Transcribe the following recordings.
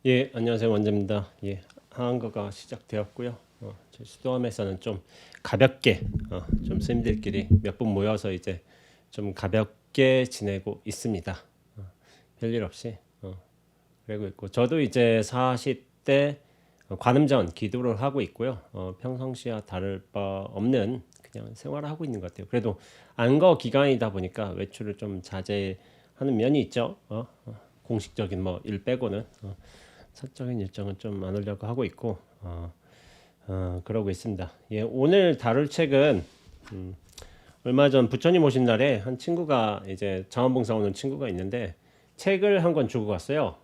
예, 안녕하세요. 원재입니다. 예, 한국어가 시작되었고요. 저희 수도원에서는 좀 가볍게, 좀 선생님들끼리 몇 분 모여서 이제 좀 가볍게 지내고 있습니다. 별일 없이 그러고 있고, 저도 이제 40대 관음전 기도를 하고 있고요. 평상시와 다를 바 없는 그냥 생활을 하고 있는 것 같아요. 그래도 안거 기간이다 보니까 외출을 좀 자제하는 면이 있죠. 공식적인 뭐 일 빼고는. 사적인 일정은 좀 안 하려고 하고 있고 그러고 있습니다. 예, 오늘 다룰 책은 얼마 전 부처님 오신 날에 한 친구가 이제 자원봉사 오는 친구가 있는데 책을 한 권 주고 갔어요.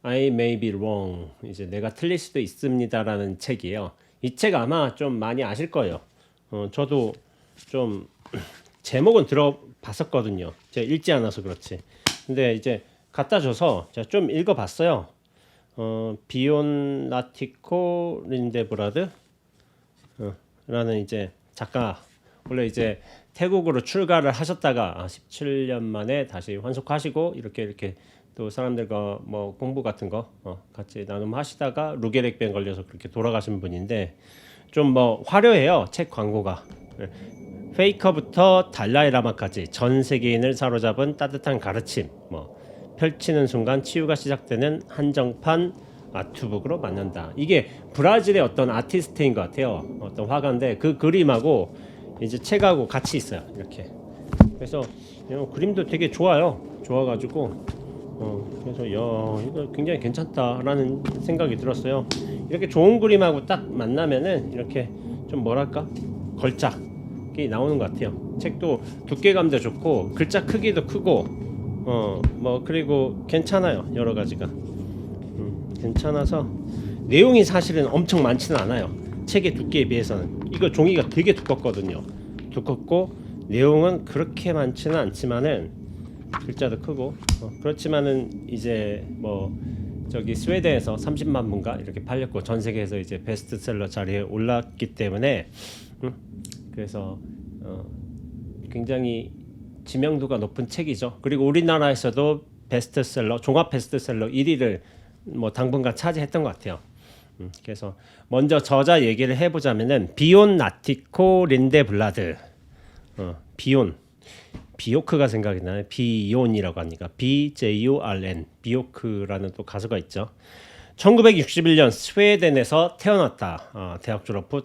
I may be wrong. 이제 내가 틀릴 수도 있습니다라는 책이에요. 이 책 아마 좀 많이 아실 거예요. 저도 좀 제목은 들어봤었거든요. 제가 읽지 않아서 그렇지. 근데 이제 갖다 줘서 제가 좀 읽어봤어요. 비온 라티코 린데브라드 라는 이제 작가, 원래 이제 태국으로 출가를 하셨다가 17년 만에 다시 환속하시고 이렇게 또 사람들과 뭐 공부 같은 거 같이 나눔하시다가 루게릭병 걸려서 그렇게 돌아가신 분인데 좀 뭐 화려해요. 책 광고가. 페이커부터 달라이라마까지 전 세계인을 사로잡은 따뜻한 가르침, 뭐 펼치는 순간 치유가 시작되는 한정판 아트북으로 만든다. 이게 브라질의 어떤 아티스트인 것 같아요. 어떤 화가인데 그 그림하고 이제 책하고 같이 있어요. 이렇게. 그래서 그림도 되게 좋아요. 좋아가지고 그래서 야 이거 굉장히 괜찮다라는 생각이 들었어요. 이렇게 좋은 그림하고 딱 만나면은 이렇게 좀 뭐랄까 걸작이 나오는 것 같아요. 책도 두께감도 좋고 글자 크기도 크고 뭐 그리고 괜찮아요. 여러 가지가 괜찮아서 내용이 사실은 엄청 많지는 않아요. 책의 두께에 비해서는. 이거 종이가 되게 두껍거든요. 두껍고 내용은 그렇게 많지는 않지만은 글자도 크고 그렇지만은 이제 뭐 저기 스웨덴에서 30만 부인가 이렇게 팔렸고 전 세계에서 이제 베스트셀러 자리에 올랐기 때문에 그래서 굉장히 지명도가 높은 책이죠. 그리고 우리나라에서도 베스트셀러, 종합 베스트셀러 1위를 뭐 당분간 차지했던 것 같아요. 그래서 먼저 저자 얘기를 해보자면은 비온 나티코 린데블라드, 비온, 비오크가 생각이 나요. 비온이라고 하니까 BJURN, 비오크라는 또 가수가 있죠. 1961년 스웨덴에서 태어났다. 대학 졸업 후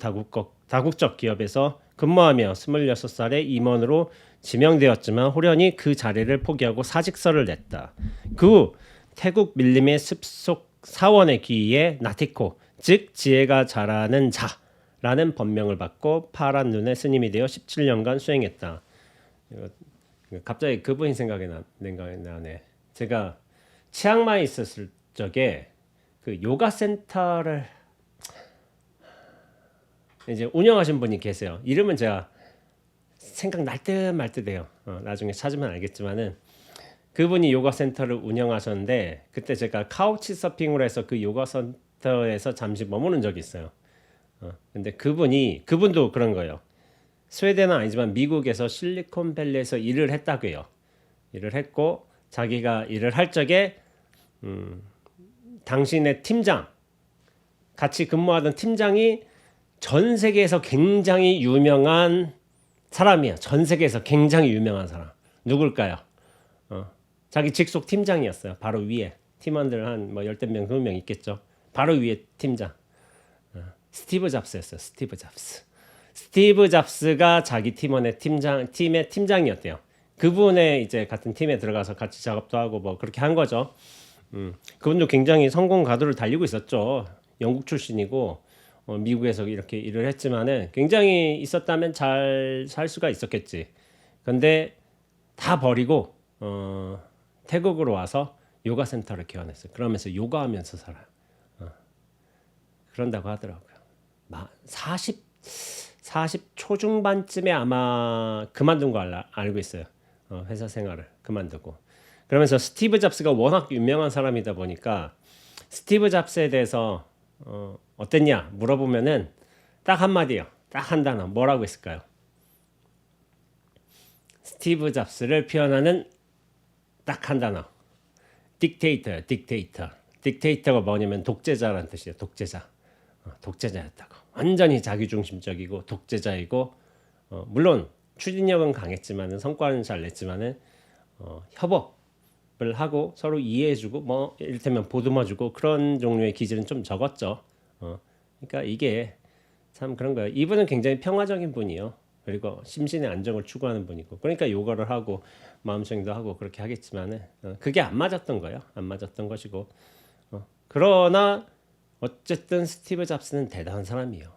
다국적 기업에서 근무하며 26살에 임원으로 지명되었지만 호련히 그 자리를 포기하고 사직서를 냈다. 그 후 태국 밀림의 습속 사원에 귀의해 나티코, 즉 지혜가 자라는 자라는 법명을 받고 파란 눈의 스님이 되어 17년간 수행했다. 갑자기 그분이 생각이 나네. 제가 치앙마이 있었을 적에 그 요가 센터를 이제 운영하신 분이 계세요. 이름은 제가 생각날 듯 말 듯해요. 나중에 찾으면 알겠지만은 그분이 요가 센터를 운영하셨는데 그때 제가 카우치 서핑으로 해서 그 요가 센터에서 잠시 머무는 적이 있어요. 근데 그분도 그런 거예요. 스웨덴은 아니지만 미국에서 실리콘밸리에서 일을 했다고요. 일을 했고 자기가 일을 할 적에 당신의 팀장, 같이 근무하던 팀장이 전 세계에서 굉장히 유명한 사람이야. 전 세계에서 굉장히 유명한 사람. 누굴까요? 자기 직속 팀장이었어요. 바로 위에. 팀원들 한 뭐 열댓 명, 20명 있겠죠. 바로 위에 팀장. 스티브 잡스였어요. 스티브 잡스. 스티브 잡스가 자기 팀의 팀장이었대요. 그분의 이제 같은 팀에 들어가서 같이 작업도 하고 뭐 그렇게 한 거죠. 그분도 굉장히 성공 가도를 달리고 있었죠. 영국 출신이고 미국에서 이렇게 일을 했지만은 굉장히 있었다면 잘 살 수가 있었겠지. 근데 다 버리고 태국으로 와서 요가 센터를 개원했어요. 그러면서 요가하면서 살아요. 그런다고 하더라고요. 40 초중반쯤에 아마 그만둔 거 알고 있어요. 회사 생활을 그만두고. 그러면서 스티브 잡스가 워낙 유명한 사람이다 보니까 스티브 잡스에 대해서 어땠냐 물어보면은 딱 한마디요. 딱 한 단어. 뭐라고 했을까요? 스티브 잡스를 표현하는 딱 한 단어. 딕테이터요. 딕테이터. 딕테이터가 뭐냐면 독재자라는 뜻이에요. 독재자. 독재자였다고. 완전히 자기중심적이고 독재자이고 물론 추진력은 강했지만은 성과는 잘 냈지만은 협업을 하고 서로 이해해주고 뭐 이를테면 보듬어주고 그런 종류의 기질은 좀 적었죠. 그러니까 이게 참 그런 거예요. 이분은 굉장히 평화적인 분이요. 그리고 심신의 안정을 추구하는 분이고 그러니까 요가를 하고 마음수행도 하고 그렇게 하겠지만은 그게 안 맞았던 거예요. 안 맞았던 것이고 그러나 어쨌든 스티브 잡스는 대단한 사람이에요.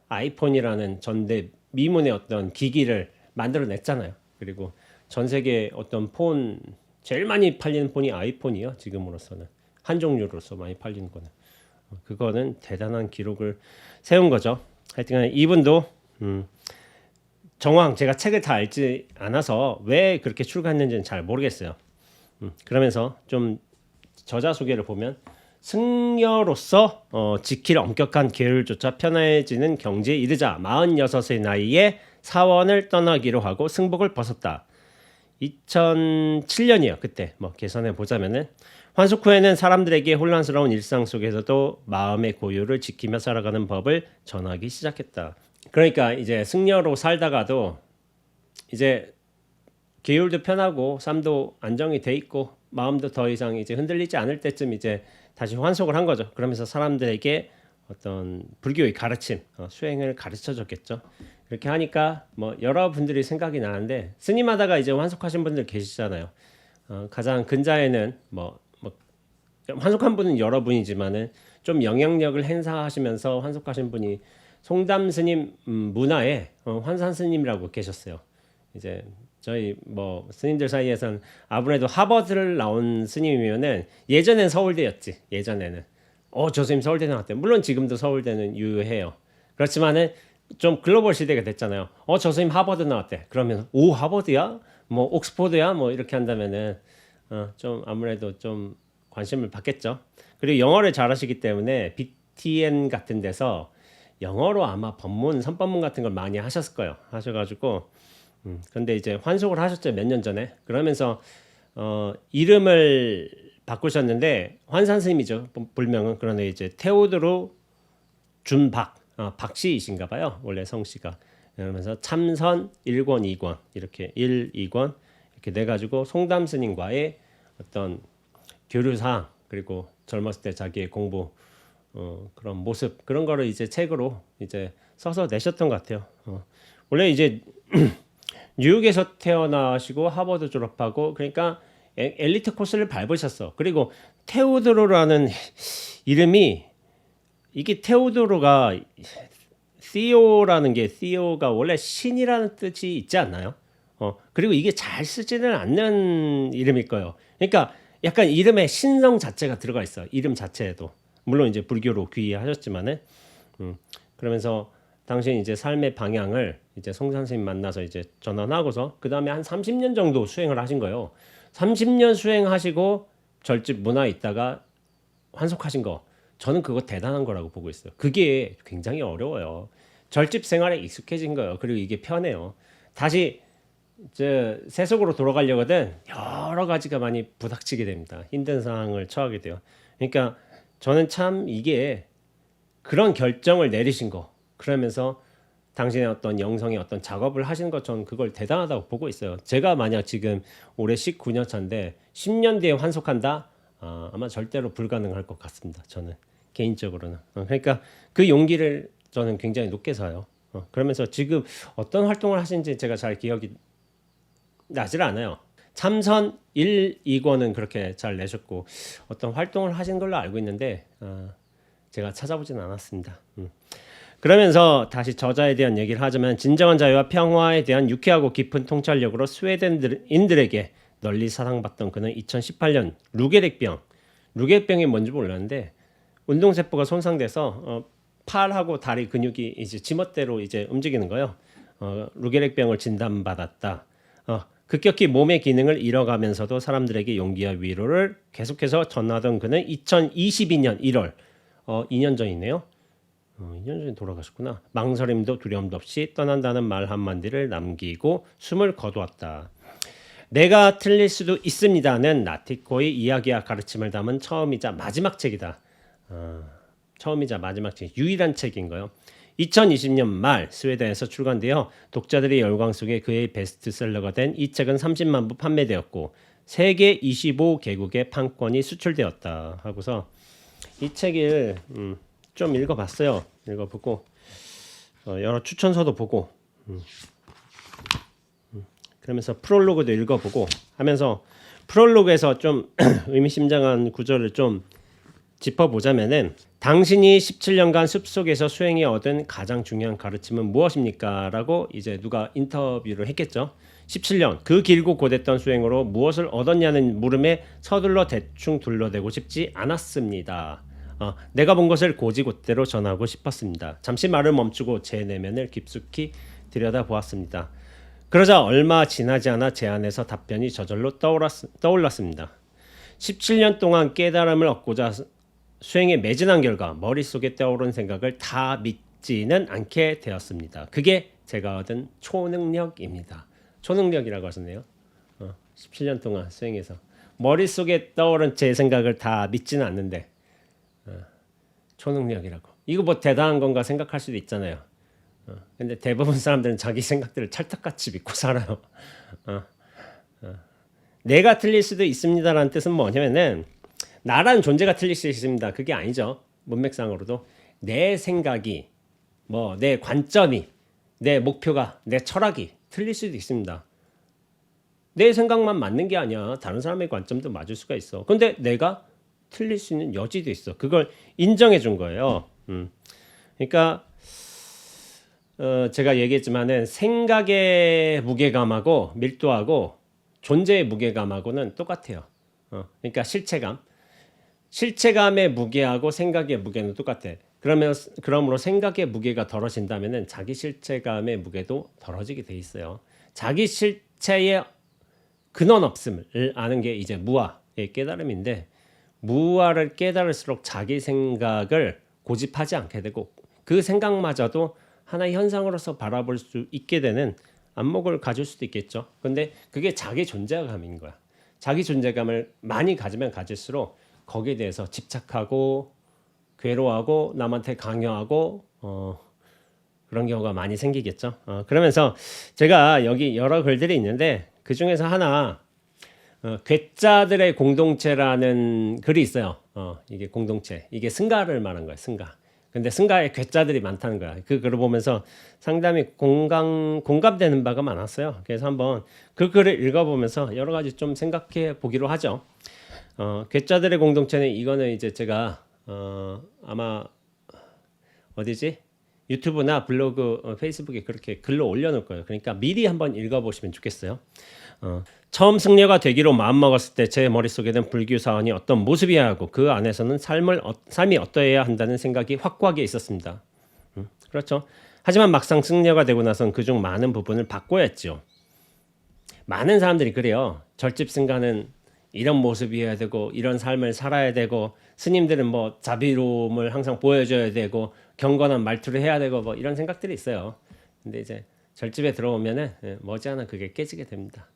아이폰이라는 전대 미문의 어떤 기기를 만들어냈잖아요. 그리고 전 세계 어떤 폰 제일 많이 팔리는 폰이 아이폰이요. 지금으로서는 한 종류로서 많이 팔리는 거는 그거는 대단한 기록을 세운 거죠. 하여튼 이분도 정황 제가 책을 다 읽지 않아서 왜 그렇게 출가했는지는 잘 모르겠어요. 그러면서 좀 저자 소개를 보면 승려로서 지킬 엄격한 계율조차 편해지는 경지에 이르자 46의 나이에 사원을 떠나기로 하고 승복을 벗었다. 2007년이요. 그때 뭐 계산해 보자면은 환속 후에는 사람들에게 혼란스러운 일상 속에서도 마음의 고요를 지키며 살아가는 법을 전하기 시작했다. 그러니까 이제 승려로 살다가도 이제 계율도 편하고 삶도 안정이 돼 있고 마음도 더 이상 이제 흔들리지 않을 때쯤 이제 다시 환속을 한 거죠. 그러면서 사람들에게 어떤 불교의 가르침, 수행을 가르쳐 줬겠죠. 이렇게 하니까 뭐 여러분들이 생각이 나는데 스님하다가 이제 환속하신 분들 계시잖아요. 가장 근자에는 뭐 환속한 분은 여러분이지만은 좀 영향력을 행사하시면서 환속하신 분이 송담 스님 문화에 환산 스님이라고 계셨어요. 이제 저희 뭐 스님들 사이에서는 아무래도 하버드를 나온 스님이면은 예전엔 서울대였지. 예전에는 저 스님 서울대 나왔대. 물론 지금도 서울대는 유효해요. 그렇지만은 좀 글로벌 시대가 됐잖아요. 저 스님 하버드 나왔대. 그러면 오 하버드야? 뭐 옥스포드야? 뭐 이렇게 한다면은 좀 아무래도 좀 관심을 받겠죠. 그리고 영어를 잘하시기 때문에 BTN 같은 데서 영어로 아마 법문, 선법문 같은 걸 많이 하셨을 거예요. 하셔가지고 근데 이제 환속을 하셨죠. 몇 년 전에. 그러면서 이름을 바꾸셨는데 환산 스님이죠. 불명은. 그런데 이제 테오드로 준박 박씨이신가 봐요. 원래 성씨가. 그러면서 참선 1권 2권 이렇게 1, 2권 이렇게 내 가지고 송담 스님과의 어떤 교류사항 그리고 젊었을 때 자기의 공부 그런 모습 그런 거를 이제 책으로 이제 써서 내셨던 것 같아요. 원래 이제 뉴욕에서 태어나시고 하버드 졸업하고 그러니까 엘리트 코스를 밟으셨어. 그리고 테오도로라는 이름이 이게 테오도로가 Theo라는 게 Theo가 원래 신이라는 뜻이 있지 않나요? 그리고 이게 잘 쓰지는 않는 이름일 거예요. 그러니까 약간 이름에 신성 자체가 들어가 있어. 이름 자체에도. 물론 이제 불교로 귀의하셨지만은 그러면서 당시 이제 삶의 방향을 이제 송산 스님 만나서 이제 전환하고서 그 다음에 한 30년 정도 수행을 하신 거예요. 30년 수행하시고 절집 문화에 있다가 환속하신 거 저는 그거 대단한 거라고 보고 있어요. 그게 굉장히 어려워요. 절집 생활에 익숙해진 거예요. 그리고 이게 편해요. 다시 이제 세속으로 돌아가려거든 여러 가지가 많이 부닥치게 됩니다. 힘든 상황을 처하게 돼요. 그러니까 저는 참 이게 그런 결정을 내리신 거 그러면서 당신의 어떤 영성의 어떤 작업을 하시는 것 저는 그걸 대단하다고 보고 있어요. 제가 만약 지금 올해 19년 차인데 10년 뒤에 환속한다? 아마 절대로 불가능할 것 같습니다. 저는 개인적으로는. 그러니까 그 용기를 저는 굉장히 높게 사요. 그러면서 지금 어떤 활동을 하시는지 제가 잘 기억이 나질 않아요. 참선 1, 2권은 그렇게 잘 내셨고 어떤 활동을 하신 걸로 알고 있는데 제가 찾아보진 않았습니다. 그러면서 다시 저자에 대한 얘기를 하자면 진정한 자유와 평화에 대한 유쾌하고 깊은 통찰력으로 스웨덴인들에게 널리 사랑받던 그는 2018년 루게릭병이 뭔지 몰랐는데 운동세포가 손상돼서 팔하고 다리 근육이 이제 지멋대로 이제 움직이는 거예요. 루게릭병을 진단받았다. 급격히 몸의 기능을 잃어가면서도 사람들에게 용기와 위로를 계속해서 전하던 그는 2022년 1월 2년 전이네요. 2년 전에 돌아가셨구나. 망설임도 두려움도 없이 떠난다는 말 한마디를 남기고 숨을 거두었다. 내가 틀릴 수도 있습니다는 나티코의 이야기와 가르침을 담은 처음이자 마지막 책이다. 처음이자 마지막 책, 유일한 책인 거예요. 2020년 말 스웨덴에서 출간되어 독자들의 열광 속에 그의 베스트셀러가 된 이 책은 30만 부 판매되었고 세계 25개국의 판권이 수출되었다 하고서 이 책을 좀 읽어봤어요. 읽어보고 여러 추천서도 보고 그러면서 프롤로그도 읽어보고 하면서 프롤로그에서 좀 의미심장한 구절을 좀 짚어보자면은 당신이 17년간 숲속에서 수행해 얻은 가장 중요한 가르침은 무엇입니까? 라고 이제 누가 인터뷰를 했겠죠. 17년 그 길고 고됐던 수행으로 무엇을 얻었냐는 물음에 서둘러 대충 둘러대고 싶지 않았습니다. 내가 본 것을 고지곳대로 전하고 싶었습니다. 잠시 말을 멈추고 제 내면을 깊숙이 들여다보았습니다. 그러자 얼마 지나지 않아 제 안에서 답변이 저절로 떠올랐습니다. 17년 동안 깨달음을 얻고자 수행에 매진한 결과 머릿속에 떠오른 생각을 다 믿지는 않게 되었습니다. 그게 제가 얻은 초능력입니다. 초능력이라고 하셨네요. 17년 동안 수행해서 머릿속에 떠오른 제 생각을 다 믿지는 않는데 초능력이라고. 이거 뭐 대단한 건가 생각할 수도 있잖아요. 근데 대부분 사람들은 자기 생각들을 찰떡같이 믿고 살아요. 내가 틀릴 수도 있습니다라는 뜻은 뭐냐면은 나라는 존재가 틀릴 수 있습니다. 그게 아니죠. 문맥상으로도 내 생각이 뭐 내 관점이 내 목표가 내 철학이 틀릴 수도 있습니다. 내 생각만 맞는 게 아니야. 다른 사람의 관점도 맞을 수가 있어. 근데 내가 틀릴 수 있는 여지도 있어. 그걸 인정해 준 거예요. 그러니까 제가 얘기했지만은 생각의 무게감하고 밀도하고 존재의 무게감하고는 똑같아요. 그러니까 실체감의 무게하고 생각의 무게는 똑같아. 그러므로 생각의 무게가 덜어진다면은 자기 실체감의 무게도 덜어지게 돼 있어요. 자기 실체의 근원 없음을 아는 게 이제 무아의 깨달음인데 무아를 깨달을수록 자기 생각을 고집하지 않게 되고 그 생각마저도 하나의 현상으로서 바라볼 수 있게 되는 안목을 가질 수도 있겠죠. 근데 그게 자기 존재감인 거야. 자기 존재감을 많이 가지면 가질수록 거기에 대해서 집착하고 괴로워하고 남한테 강요하고 그런 경우가 많이 생기겠죠. 그러면서 제가 여기 여러 글들이 있는데 그 중에서 하나 괴짜들의 공동체라는 글이 있어요. 이게 공동체. 이게 승가를 말한 거예요. 승가. 근데 승가에 괴짜들이 많다는 거야. 그 글을 보면서 상당히 공감되는 바가 많았어요. 그래서 한번 그 글을 읽어보면서 여러 가지 좀 생각해 보기로 하죠. 괴짜들의 공동체는 이거는 이제 제가 아마 어디지? 유튜브나 블로그, 페이스북에 그렇게 글로 올려놓을 거예요. 그러니까 미리 한번 읽어보시면 좋겠어요. 처음 승려가 되기로 마음먹었을 때 제 머릿속에는 불교 사원이 어떤 모습이어야 하고 그 안에서는 삶이 어떠해야 한다는 생각이 확고하게 있었습니다. 그렇죠. 하지만 막상 승려가 되고 나선 그중 많은 부분을 바꿔야 했죠. 많은 사람들이 그래요. 절집 승가는 이런 모습이어야 되고 이런 삶을 살아야 되고 스님들은 뭐 자비로움을 항상 보여줘야 되고 경건한 말투를 해야 되고 뭐 이런 생각들이 있어요. 근데 이제 절집에 들어오면은 머지않아 그게 깨지게 됩니다.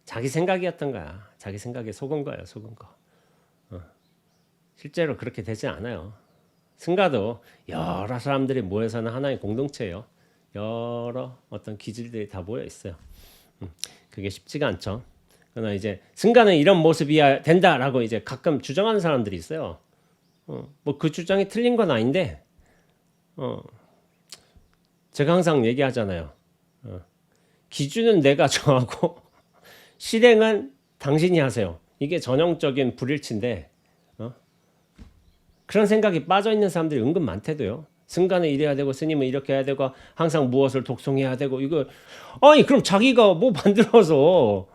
자기 생각이었던 거야. 자기 생각에 속은 거예요. 속은 거. 실제로 그렇게 되지 않아요. 승가도 여러 사람들이 모여서는 하나의 공동체예요. 여러 어떤 기질들이 다 모여 있어요. 그게 쉽지가 않죠. 그러나 이제 승가는 이런 모습이어야 된다라고 이제 가끔 주장하는 사람들이 있어요. 뭐 그 주장이 틀린 건 아닌데, 제가 항상 얘기하잖아요. 기준은 내가 정하고 실행은 당신이 하세요. 이게 전형적인 불일치인데, 그런 생각이 빠져 있는 사람들이 은근 많대도요. 승가는 이래야 되고 스님은 이렇게 해야 되고 항상 무엇을 독송해야 되고 이거 아니 그럼 자기가 뭐 만들어서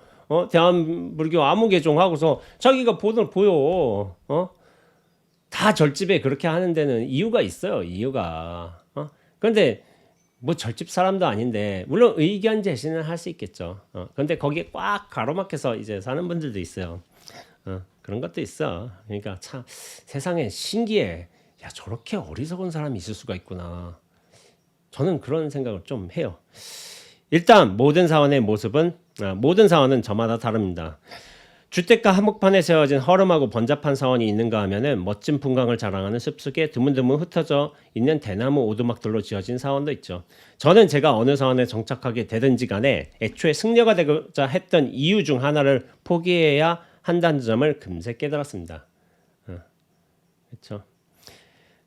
대한불교 아무개종하고서 자기가 보여 다 절집에 그렇게 하는 데는 이유가 있어요. 이유가 그런데 뭐 절집 사람도 아닌데 물론 의견 제시는 할 수 있겠죠. 그런데 거기에 꽉 가로막혀서 이제 사는 분들도 있어요. 그런 것도 있어. 그러니까 참 세상에 신기해. 야 저렇게 어리석은 사람이 있을 수가 있구나. 저는 그런 생각을 좀 해요. 일단 모든 사원의 모습은 모든 사원은 저마다 다릅니다. 주택가 한복판에 세워진 허름하고 번잡한 사원이 있는가 하면은 멋진 풍광을 자랑하는 숲속에 드문드문 흩어져 있는 대나무 오두막들로 지어진 사원도 있죠. 저는 제가 어느 사원에 정착하게 되든지 간에 애초에 승려가 되고자 했던 이유 중 하나를 포기해야 한다는 점을 금세 깨달았습니다. 그렇죠.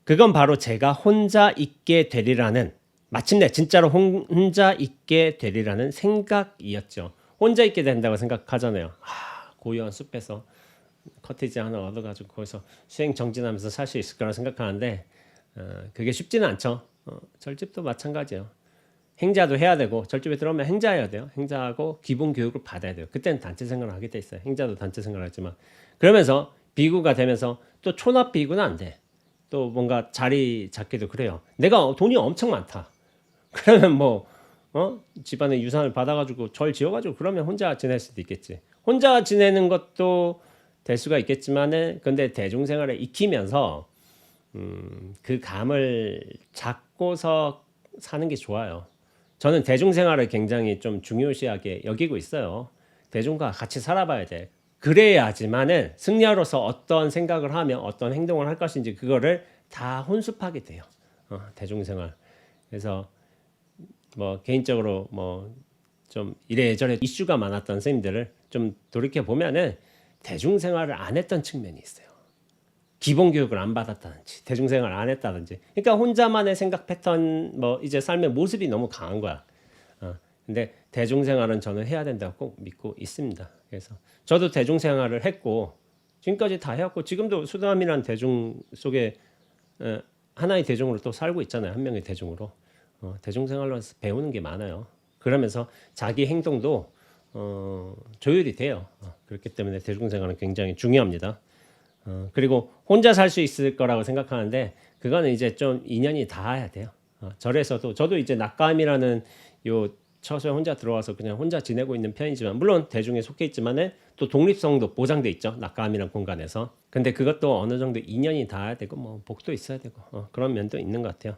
그건 바로 제가 혼자 있게 되리라는, 마침내 진짜로 혼자 있게 되리라는 생각이었죠. 혼자 있게 된다고 생각하잖아요. 고요한 숲에서 커티지 하나 얻어가지고 거기서 수행 정진하면서 살 수 있을 거라 생각하는데 그게 쉽지는 않죠. 절집도 마찬가지예요. 행자도 해야 되고, 절집에 들어오면 행자해야 돼요. 행자하고 기본 교육을 받아야 돼요. 그때는 단체 생활을 하게 돼 있어요. 행자도 단체 생활을 하지만, 그러면서 비구가 되면서 또 촌합 비구는 안 돼. 또 뭔가 자리 잡기도 그래요. 내가 돈이 엄청 많다. 그러면 뭐 집안에 유산을 받아가지고 절 지어가지고 그러면 혼자 지낼 수도 있겠지. 혼자 지내는 것도 될 수가 있겠지만은, 근데 대중생활에 익히면서 그 감을 잡고서 사는 게 좋아요. 저는 대중생활을 굉장히 좀 중요시하게 여기고 있어요. 대중과 같이 살아봐야 돼. 그래야지만은 승려로서 어떤 생각을 하며 어떤 행동을 할 것인지 그거를 다 혼습하게 돼요. 대중생활. 그래서 뭐 개인적으로 뭐 좀 이래저래 이슈가 많았던 선생님들을 좀 돌이켜 보면은 대중생활을 안 했던 측면이 있어요. 기본 교육을 안 받았다든지 대중생활을 안 했다든지, 그러니까 혼자만의 생각 패턴, 뭐 이제 삶의 모습이 너무 강한 거야. 근데 대중생활은 저는 해야 된다고 꼭 믿고 있습니다. 그래서 저도 대중생활을 했고 지금까지 다 해왔고, 지금도 수담이라는 대중 속에 하나의 대중으로 또 살고 있잖아요. 한 명의 대중으로. 대중생활로 배우는 게 많아요. 그러면서 자기 행동도 조율이 돼요. 그렇기 때문에 대중생활은 굉장히 중요합니다. 그리고 혼자 살 수 있을 거라고 생각하는데 그거는 이제 좀 인연이 닿아야 돼요. 절에서도 저도 이제 낙감이라는 요 처소에 혼자 들어와서 그냥 혼자 지내고 있는 편이지만, 물론 대중에 속해 있지만은 또 독립성도 보장돼 있죠. 낙감이라는 공간에서. 근데 그것도 어느 정도 인연이 닿아야 되고 뭐 복도 있어야 되고 그런 면도 있는 것 같아요.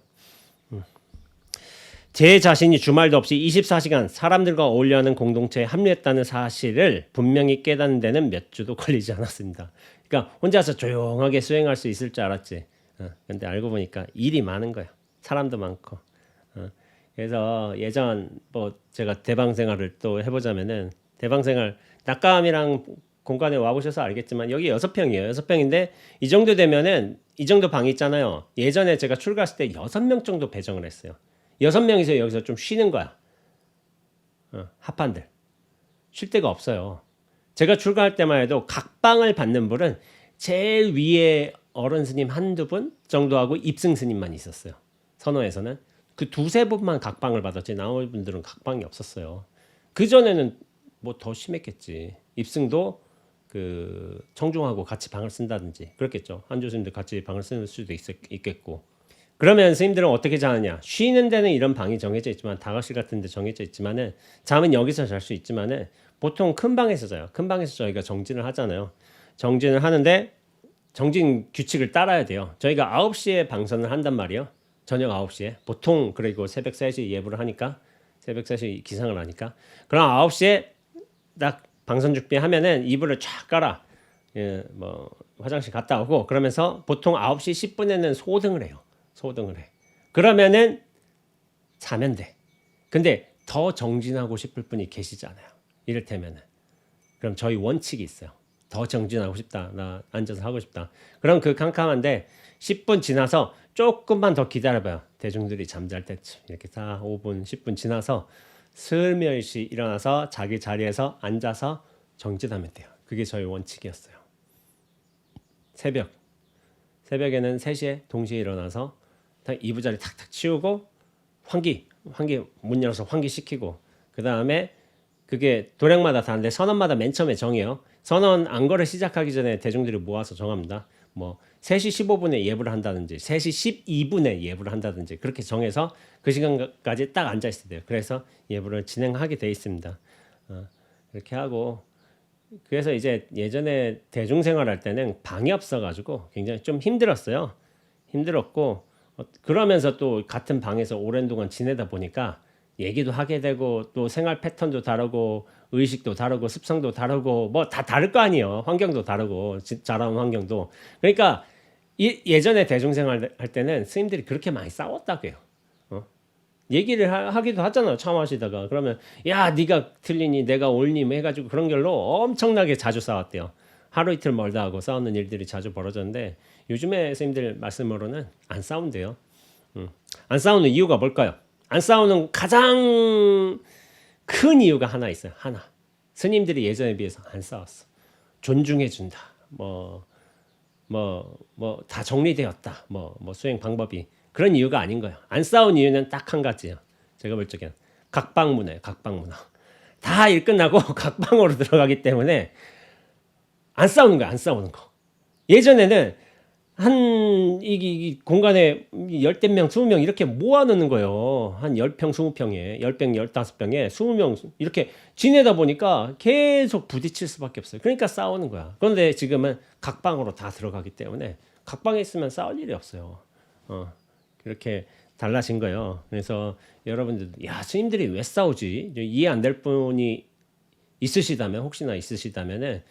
제 자신이 주말도 없이 24시간 사람들과 어울려하는 공동체에 합류했다는 사실을 분명히 깨닫는 데는 몇 주도 걸리지 않았습니다. 그러니까 혼자서 조용하게 수행할 수 있을 줄 알았지. 근데 알고 보니까 일이 많은 거야. 사람도 많고. 그래서 예전 뭐 제가 대방생활을 또 해보자면은, 대방생활 낙감이랑 공간에 와보셔서 알겠지만 여기 6평이에요. 6평인데 이 정도 되면은, 이 정도 방이 있잖아요. 예전에 제가 출가했을 때 6명 정도 배정을 했어요. 6명이서 여기서 좀 쉬는 거야. 합판들. 쉴 데가 없어요. 제가 출가할 때만 해도 각 방을 받는 분은 제일 위에 어른 스님 한두 분 정도하고 입승 스님만 있었어요. 선호에서는 그 두세 분만 각 방을 받았지 나머지 분들은 각 방이 없었어요. 그 전에는 뭐 더 심했겠지. 입승도 그 청중하고 같이 방을 쓴다든지 그렇겠죠. 한주 스님들 같이 방을 쓸 수도 있겠고. 그러면 스님들은 어떻게 자느냐? 쉬는 데는 이런 방이 정해져 있지만, 다각실 같은 데 정해져 있지만은 잠은 여기서 잘 수 있지만은 보통 큰 방에서 자요. 큰 방에서 저희가 정진을 하잖아요. 정진을 하는데 정진 규칙을 따라야 돼요. 저희가 9시에 방선을 한단 말이에요. 저녁 9시에. 보통 그리고 새벽 3시 예불을 하니까, 새벽 3시 기상을 하니까. 그럼 9시에 딱 방선 준비하면은 이불을 쫙 깔아. 뭐 화장실 갔다 오고, 그러면서 보통 9시 10분에는 소등을 해요. 소등을 해. 그러면은 자면 돼. 근데 더 정진하고 싶을 분이 계시잖아요. 이를테면은. 그럼 저희 원칙이 있어요. 더 정진하고 싶다. 나 앉아서 하고 싶다. 그럼 그 캄캄한데 10분 지나서 조금만 더 기다려봐요. 대중들이 잠잘 때쯤. 이렇게 4, 5분, 10분 지나서 슬며시 일어나서 자기 자리에서 앉아서 정진하면 돼요. 그게 저희 원칙이었어요. 새벽에는 3시에 동시에 일어나서 이부자리 탁탁 치우고 환기 문 열어서 환기시키고, 그 다음에 그게 도량마다 다른데 선언마다 맨 처음에 정해요. 선언 안거를 시작하기 전에 대중들이 모아서 정합니다. 뭐 3시 15분에 예불을 한다든지 3시 12분에 예불을 한다든지 그렇게 정해서 그 시간까지 딱 앉아 있어야 돼요. 그래서 예불을 진행하게 돼 있습니다. 이렇게 하고, 그래서 이제 예전에 대중생활 할 때는 방이 없어가지고 굉장히 좀 힘들었어요. 힘들었고, 그러면서 또 같은 방에서 오랜 동안 지내다 보니까 얘기도 하게 되고 또 생활 패턴도 다르고 의식도 다르고 습성도 다르고 뭐 다 다를 거 아니에요. 환경도 다르고 자라온 환경도. 그러니까 예전에 대중생활 할 때는 스님들이 그렇게 많이 싸웠다고요. 얘기를 하기도 하잖아요. 차 마시다가 그러면 야 네가 틀리니 내가 옳니 뭐 해가지고 그런 걸로 엄청나게 자주 싸웠대요. 하루 이틀 멀다 하고 싸우는 일들이 자주 벌어졌는데 요즘에 스님들 말씀으로는 안 싸운대요. 안 싸우는 이유가 뭘까요? 안 싸우는 가장 큰 이유가 하나 있어요. 하나. 스님들이 예전에 비해서 안 싸웠어. 존중해 준다. 다 정리되었다. 수행 방법이 그런 이유가 아닌 거예요. 안 싸운 이유는 딱 한 가지예요. 제가 볼 적에는 각방문화예요. 각방문화. 다 일 끝나고 각방으로 들어가기 때문에 안 싸우는 거야. 안 싸우는 거. 예전에는 이 공간에 10명, 20명 이렇게 모아놓는 거예요. 한 10평, 20평에 10병, 15병에 20명 이렇게 지내다 보니까 계속 부딪힐 수밖에 없어요. 그러니까 싸우는 거야. 그런데 지금은 각방으로 다 들어가기 때문에 각방에 있으면 싸울 일이 없어요. 그렇게 달라진 거예요. 그래서 여러분들 야 스님들이 왜 싸우지? 이해 안 될 분이 있으시다면 혹시나 있으시다면은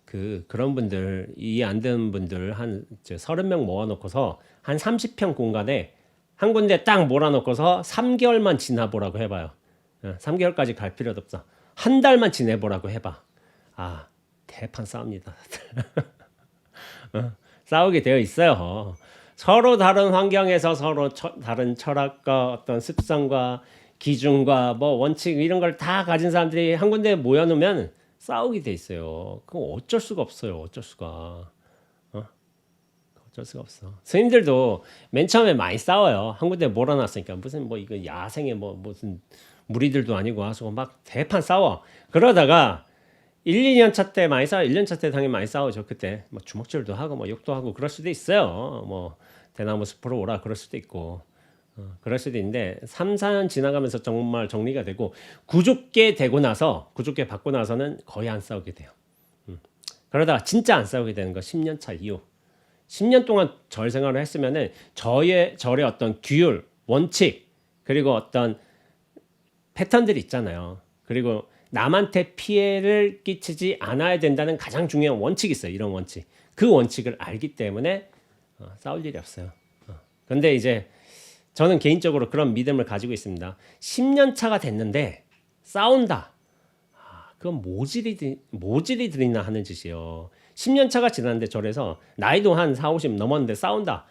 그런 분들 이해 안 되는 분들 한 30명 모아놓고서 한 30평 공간에 한 군데 딱 몰아놓고서 3개월만 지나보라고 해봐요. 3개월까지 갈 필요도 없어. 한 달만 지내보라고 해봐. 아 대판 싸웁니다. 싸우게 되어 있어요. 서로 다른 환경에서 서로 다른 철학과 어떤 습성과 기준과 뭐 원칙 이런 걸 다 가진 사람들이 한 군데 모여놓으면 싸우게 돼 있어요. 그거 어쩔 수가 없어요. 어쩔 수가. 어쩔 수가 없어. 스님들도 맨 처음에 많이 싸워요. 한 군데 몰아놨으니까 무슨 뭐 이거 야생에 뭐 무슨 무리들도 아니고 와서 막 대판 싸워. 그러다가 1, 2년 차 때 많이 싸워. 1년 차 때 당연히 많이 싸우죠. 그때 뭐 주먹질도 하고 뭐 욕도 하고 그럴 수도 있어요. 뭐 대나무 숲으로 오라 그럴 수도 있고. 그럴 수도 있는데 3, 4년 지나가면서 정말 정리가 되고 구족계 되고 나서 구족계 받고 나서는 거의 안 싸우게 돼요. 그러다가 진짜 안 싸우게 되는 거 10년 차 이후 10년 동안 절 생활을 했으면은 절의 어떤 규율, 원칙 그리고 어떤 패턴들이 있잖아요. 그리고 남한테 피해를 끼치지 않아야 된다는 가장 중요한 원칙이 있어요. 이런 원칙. 그 원칙을 알기 때문에 싸울 일이 없어요. 근데 이제 저는 개인적으로 그런 믿음을 가지고 있습니다. 10년 차가 됐는데 싸운다. 그건 모질이들이나 하는 짓이요. 10년 차가 지났는데 절에서 나이도 한 4, 50 넘었는데 싸운다.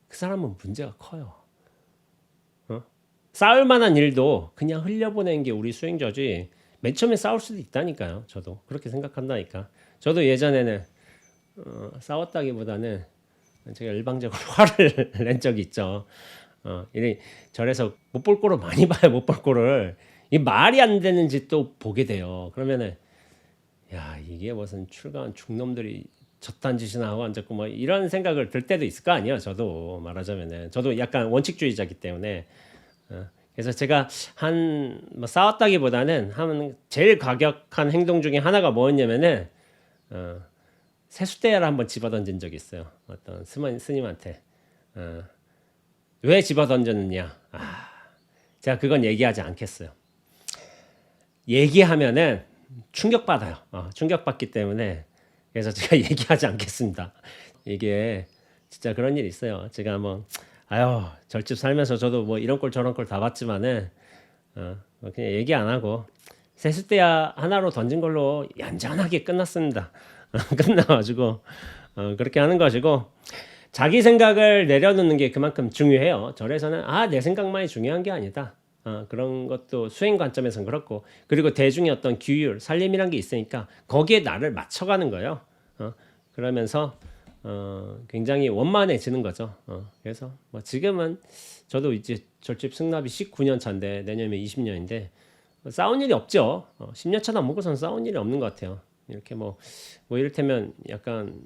그 사람은 문제가 커요. 싸울 만한 일도 그냥 흘려보내는 게 우리 수행자지 맨 처음에 싸울 수도 있다니까요. 저도 그렇게 생각한다니까. 저도 예전에는 싸웠다기보다는 제가 일방적으로 화를 낸 적이 있죠. 이 절에서 못 볼 꼴을 많이 봐요. 못 볼 꼴을. 이 말이 안 되는 짓도 보게 돼요. 그러면은 야 이게 무슨 출가한 중놈들이 저딴 짓이나 하고 앉았고 뭐 이런 생각을 들 때도 있을 거 아니에요. 저도 말하자면은 저도 약간 원칙주의자이기 때문에 그래서 제가 뭐 싸웠다기보다는 한 제일 과격한 행동 중에 하나가 뭐였냐면은 세숫대야를 한번 집어던진 적이 있어요. 어떤 스님한테 왜 집어던졌느냐? 제가 그건 얘기하지 않겠어요. 얘기하면은 충격받아요. 충격받기 때문에 그래서 제가 얘기하지 않겠습니다. 이게 진짜 그런 일이 있어요. 제가 뭐 절집 살면서 저도 뭐 이런 꼴 저런 꼴 다 봤지만은 그냥 얘기 안 하고 세숫대야 하나로 던진 걸로 얌전하게 끝났습니다. 끝나가지고 그렇게 하는 것이고 자기 생각을 내려놓는 게 그만큼 중요해요. 절에서는 내 생각만이 중요한 게 아니다. 그런 것도 수행 관점에서는 그렇고 그리고 대중의 어떤 규율, 살림이란 게 있으니까 거기에 나를 맞춰가는 거예요. 그러면서 굉장히 원만해지는 거죠. 그래서 뭐 지금은 저도 이제 절집 승납이 19년 차인데 내년이면 20년인데 싸운 일이 없죠. 10년 차도 안 먹고서는 싸운 일이 없는 것 같아요. 이렇게 뭐 이를테면 약간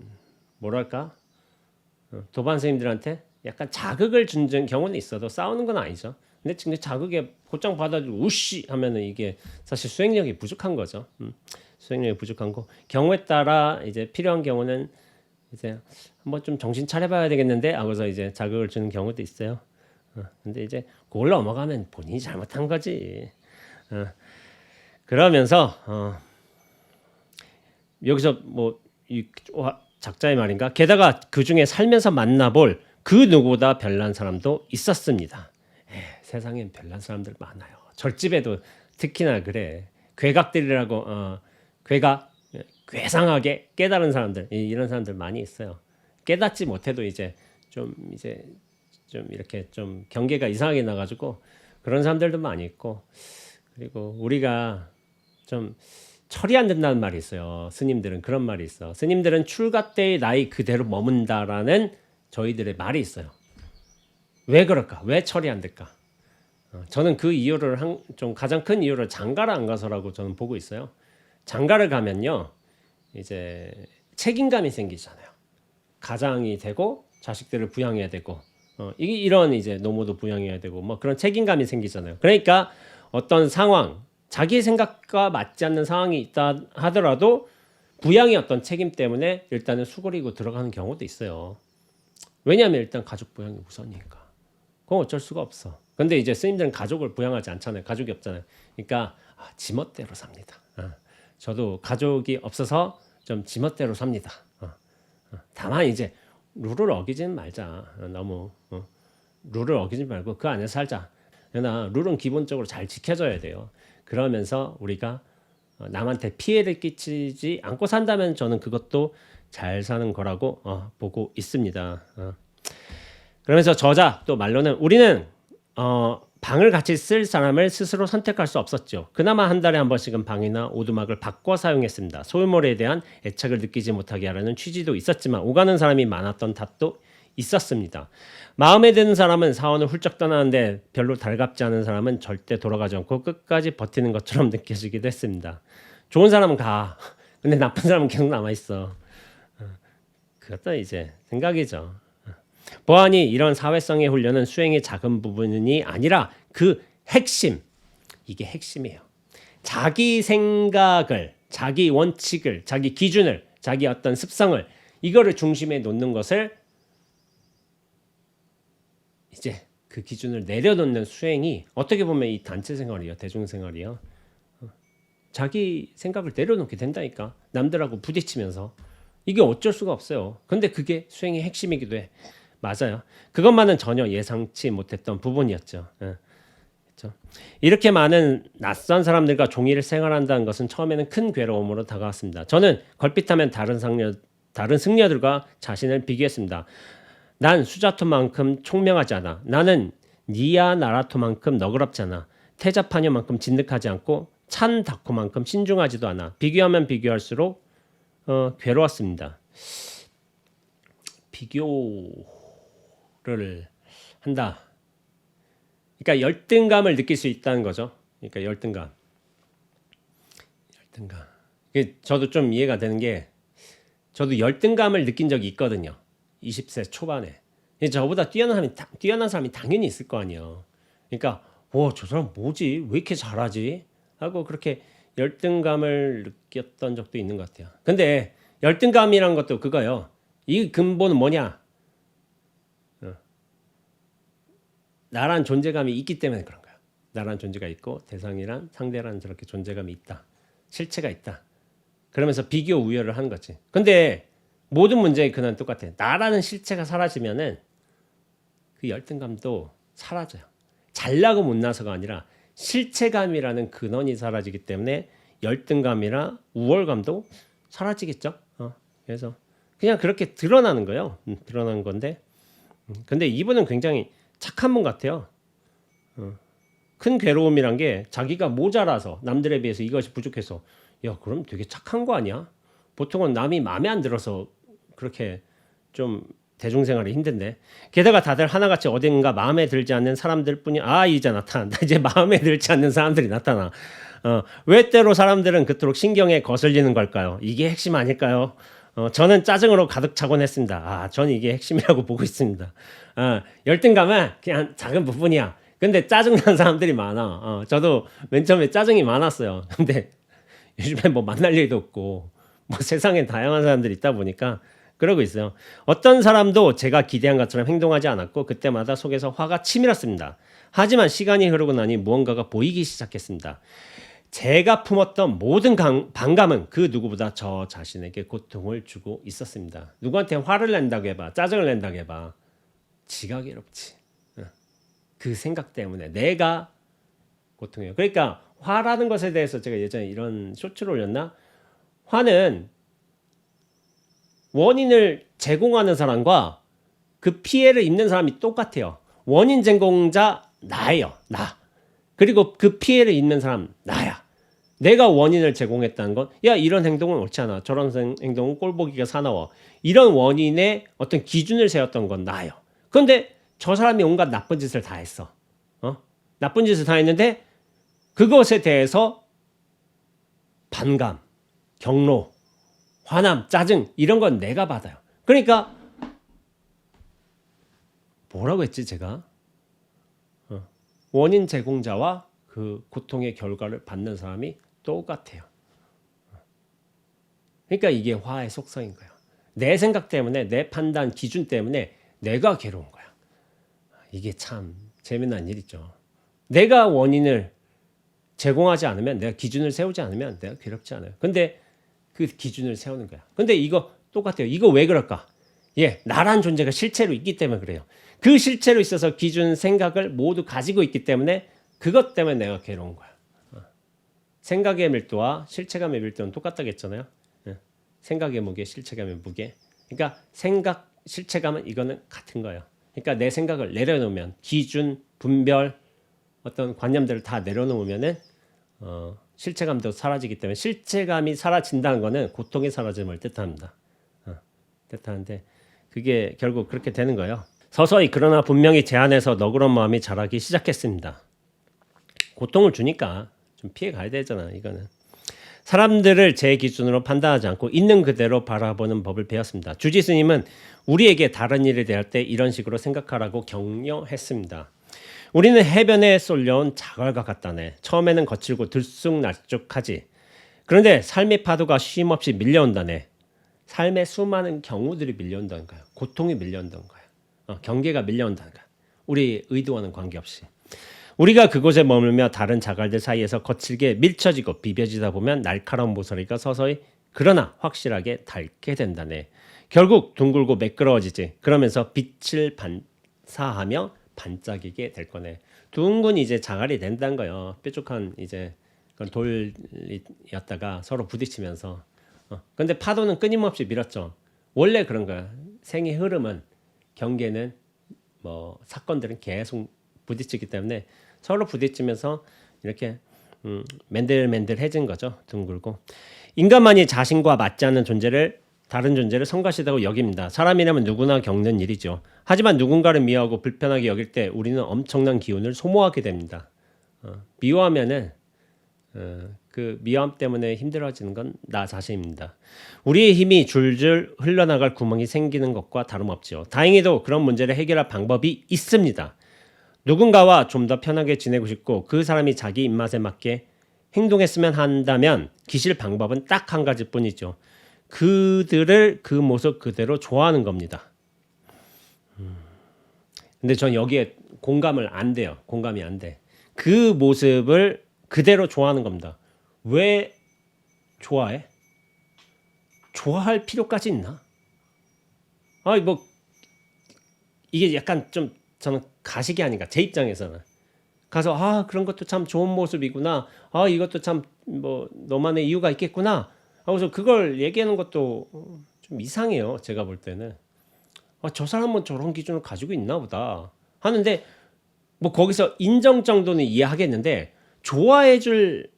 뭐랄까 도반 선생님들한테 약간 자극을 준 경우는 있어도 싸우는 건 아니죠. 근데 자극에 곧장 받아주고 우씨 하면은 이게 사실 수행력이 부족한 거죠. 수행력이 부족한 거. 경우에 따라 이제 필요한 경우는 이제 한번 좀 정신 차려봐야 되겠는데 하고서 이제 자극을 주는 경우도 있어요. 근데 이제 그걸 넘어가면 본인이 잘못한 거지. 그러면서 여기서 뭐 이 작자의 말인가? 게다가 그 중에 살면서 만나볼 그 누구보다 별난 사람도 있었습니다. 세상엔 별난 사람들 많아요. 절집에도 특히나 그래. 괴각들이라고 괴상하게 깨달은 사람들 이런 사람들 많이 있어요. 깨닫지 못해도 이제 좀 이렇게 좀 경계가 이상하게 나가지고 그런 사람들도 많이 있고 그리고 우리가 좀 철이 안 든다는 말이 있어요. 스님들은 그런 말이 있어. 스님들은 출가 때의 나이 그대로 머문다라는 저희들의 말이 있어요. 왜 그럴까? 왜 철이 안 들까? 저는 그 이유를 좀 가장 큰 이유를 장가를 안 가서라고 저는 보고 있어요. 장가를 가면요, 이제 책임감이 생기잖아요. 가장이 되고 자식들을 부양해야 되고, 이런 이제 노모도 부양해야 되고, 뭐 그런 책임감이 생기잖아요. 그러니까 어떤 상황, 자기 생각과 맞지 않는 상황이 있다 하더라도 부양의 어떤 책임 때문에 일단은 수그리고 들어가는 경우도 있어요. 왜냐하면 일단 가족 부양이 우선이니까. 그건 어쩔 수가 없어. 근데 이제 스님들은 가족을 부양하지 않잖아요. 가족이 없잖아요. 그러니까 지멋대로 삽니다. 저도 가족이 없어서 좀 지멋대로 삽니다. 다만 이제 룰을 어기지는 말자. 너무 룰을 어기지 말고 그 안에서 살자. 그러나 룰은 기본적으로 잘 지켜져야 돼요. 그러면서 우리가 남한테 피해를 끼치지 않고 산다면 저는 그것도 잘 사는 거라고 보고 있습니다. 그러면서 저자 또 말로는 우리는 방을 같이 쓸 사람을 스스로 선택할 수 없었죠. 그나마 한 달에 한 번씩은 방이나 오두막을 바꿔 사용했습니다. 소유물에 대한 애착을 느끼지 못하게 하려는 취지도 있었지만 오가는 사람이 많았던 탓도 있었습니다. 마음에 드는 사람은 사원을 훌쩍 떠나는데 별로 달갑지 않은 사람은 절대 돌아가지 않고 끝까지 버티는 것처럼 느껴지기도 했습니다. 좋은 사람은 가. 근데 나쁜 사람은 계속 남아있어. 그것도 이제 생각이죠. 보아하니 이런 사회성의 훈련은 수행의 작은 부분이 아니라 그 핵심, 이게 핵심이에요. 자기 생각을, 자기 원칙을, 자기 기준을, 자기 어떤 습성을 이거를 중심에 놓는 것을 이제 그 기준을 내려놓는 수행이 어떻게 보면 이 단체 생활이요, 대중 생활이요. 자기 생각을 내려놓게 된다니까. 남들하고 부딪히면서 이게 어쩔 수가 없어요. 근데 그게 수행의 핵심이기도 해. 맞아요. 그것만은 전혀 예상치 못했던 부분이었죠. 그렇죠? 이렇게 많은 낯선 사람들과 종일 생활한다는 것은 처음에는 큰 괴로움으로 다가왔습니다. 저는 걸핏하면 다른 승려들과 자신을 비교했습니다. 난 수자토만큼 총명하지 않아. 나는 니아 나라토만큼 너그럽지 않아. 태자파녀만큼 진득하지 않고 찬 다코만큼 신중하지도 않아. 비교하면 비교할수록 괴로웠습니다. 비교를 한다. 그러니까 열등감을 느낄 수 있다는 거죠. 그러니까 열등감. 저도 좀 이해가 되는 게 저도 열등감을 느낀 적이 있거든요. 20세 초반에. 저보다 뛰어난 사람이 당연히 있을 거 아니에요. 그러니까 저 사람 뭐지? 왜 이렇게 잘하지? 하고 그렇게 열등감을 느꼈던 적도 있는 것 같아요. 근데 열등감이란 것도 그거요. 이 근본은 뭐냐? 나란 존재감이 있기 때문에 그런 거야. 나란 존재가 있고 대상이란 상대란 저렇게 존재감이 있다. 실체가 있다. 그러면서 비교 우열을 하는 거지. 근데 모든 문제의 근원은 똑같아. 나라는 실체가 사라지면은 그 열등감도 사라져요. 잘나고 못나서가 아니라 실체감이라는 근원이 사라지기 때문에 열등감이나 우월감도 사라지겠죠. 그래서 그냥 그렇게 드러나는 거예요. 드러나는 건데. 근데 이분은 굉장히 착한 분 같아요. 큰 괴로움이란 게 자기가 모자라서 남들에 비해서 이것이 부족해서 그럼 되게 착한 거 아니야? 보통은 남이 마음에 안 들어서 그렇게 좀 대중생활이 힘든데 게다가 다들 하나같이 어딘가 마음에 들지 않는 사람들뿐이 이제 나타난다. 이제 마음에 들지 않는 사람들이 나타나. 왜 때로 사람들은 그토록 신경에 거슬리는 걸까요? 이게 핵심 아닐까요? 저는 짜증으로 가득 차곤 했습니다. 저는 이게 핵심이라고 보고 있습니다. 열등감은 그냥 작은 부분이야. 근데 짜증나는 사람들이 많아. 저도 맨 처음에 짜증이 많았어요. 근데 요즘에 뭐 만날 일도 없고 뭐 세상에 다양한 사람들이 있다 보니까 그러고 있어요. 어떤 사람도 제가 기대한 것처럼 행동하지 않았고 그때마다 속에서 화가 치밀었습니다. 하지만 시간이 흐르고 나니 무언가가 보이기 시작했습니다. 제가 품었던 모든 반감은 그 누구보다 저 자신에게 고통을 주고 있었습니다. 누구한테 화를 낸다고 해봐, 짜증을 낸다고 해봐, 지가 괴롭지. 그 생각 때문에 내가 고통해요. 그러니까 화라는 것에 대해서 제가 예전에 이런 쇼츠를 올렸나? 화는 원인을 제공하는 사람과 그 피해를 입는 사람이 똑같아요. 원인 제공자 나예요. 나. 그리고 그 피해를 입는 사람 나야. 내가 원인을 제공했다는 건, 야, 이런 행동은 옳지 않아, 저런 행동은 꼴보기가 사나워, 이런 원인의 어떤 기준을 세웠던 건 나예요. 그런데 저 사람이 온갖 나쁜 짓을 다 했어. 나쁜 짓을 다 했는데 그것에 대해서 반감, 경로, 화남, 짜증 이런 건 내가 받아요. 그러니까 뭐라고 했지 제가? 원인 제공자와 그 고통의 결과를 받는 사람이 똑같아요. 그러니까 이게 화의 속성인 거예요. 내 생각 때문에, 내 판단 기준 때문에 내가 괴로운 거야. 이게 참 재미난 일이죠. 내가 원인을 제공하지 않으면, 내가 기준을 세우지 않으면 내가 괴롭지 않아요. 근데 그 기준을 세우는 거야. 근데 이거 똑같아요. 이거 왜 그럴까? 예, 나란 존재가 실체로 있기 때문에 그래요. 그 실체로 있어서 기준, 생각을 모두 가지고 있기 때문에 그것 때문에 내가 괴로운 거야. 생각의 밀도와 실체감의 밀도는 똑같다겠잖아요. 생각의 무게, 실체감의 무게. 그러니까 생각, 실체감은 이거는 같은 거예요. 그러니까 내 생각을 내려놓으면, 기준, 분별, 어떤 관념들을 다 내려놓으면은 실체감도 사라지기 때문에, 실체감이 사라진다는 거는 고통이 사라짐을 뜻합니다. 뜻하는데 그게 결국 그렇게 되는 거예요. 서서히 그러나 분명히 제 안에서 너그러운 마음이 자라기 시작했습니다. 고통을 주니까 좀 피해 가야 되잖아. 이거는 사람들을 제 기준으로 판단하지 않고 있는 그대로 바라보는 법을 배웠습니다. 주지 스님은 우리에게 다른 일에 대할 때 이런 식으로 생각하라고 격려했습니다. 우리는 해변에 쏠려온 자갈과 같다네. 처음에는 거칠고 들쑥날쑥하지. 그런데 삶의 파도가 쉼없이 밀려온다네. 삶의 수많은 경우들이 밀려온다는 거예요. 고통이 밀려온다는 거예요. 경계가 밀려온다는 거예요. 우리 의도와는 관계없이. 우리가 그곳에 머물며 다른 자갈들 사이에서 거칠게 밀쳐지고 비벼지다 보면 날카로운 모서리가 서서히 그러나 확실하게 닳게 된다네. 결국 둥글고 매끄러워지지. 그러면서 빛을 반사하며 반짝이게 될 거네. 둥근 이제 자갈이 된다는 거예요. 뾰족한 이제 돌이었다가 서로 부딪히면서. 근데 파도는 끊임없이 밀었죠. 원래 그런 거야. 생의 흐름은, 경계는, 뭐 사건들은 계속 부딪히기 때문에 서로 부딪히면서 이렇게 맨들맨들해진 거죠. 둥글고. 인간만이 자신과 맞지 않는 존재를, 다른 존재를 성가시다고 여깁니다. 사람이라면 누구나 겪는 일이죠. 하지만 누군가를 미워하고 불편하게 여길 때 우리는 엄청난 기운을 소모하게 됩니다. 미워하면은 그 미워함 때문에 힘들어지는 건 나 자신입니다. 우리의 힘이 줄줄 흘러나갈 구멍이 생기는 것과 다름없지요. 다행히도 그런 문제를 해결할 방법이 있습니다. 누군가와 좀 더 편하게 지내고 싶고 그 사람이 자기 입맛에 맞게 행동했으면 한다면 기실 방법은 딱 한 가지뿐이죠. 그들을 그 모습 그대로 좋아하는 겁니다. 근데 전 여기에 공감을 안 돼요. 공감이 안 돼. 그 모습을 그대로 좋아하는 겁니다. 왜 좋아해? 좋아할 필요까지 있나? 뭐 이게 약간 좀 저는 가식이 아닌가, 제 입장에서는. 가서 그런 것도 참 좋은 모습이구나. 이것도 참 뭐 너만의 이유가 있겠구나. 그래서 그걸 얘기하는 것도 좀 이상해요. 제가 볼 때는. 저 사람은 저런 기준을 가지고 있나 보다 하는데, 뭐 거기서 인정 정도는 이해하겠는데 좋아해 줄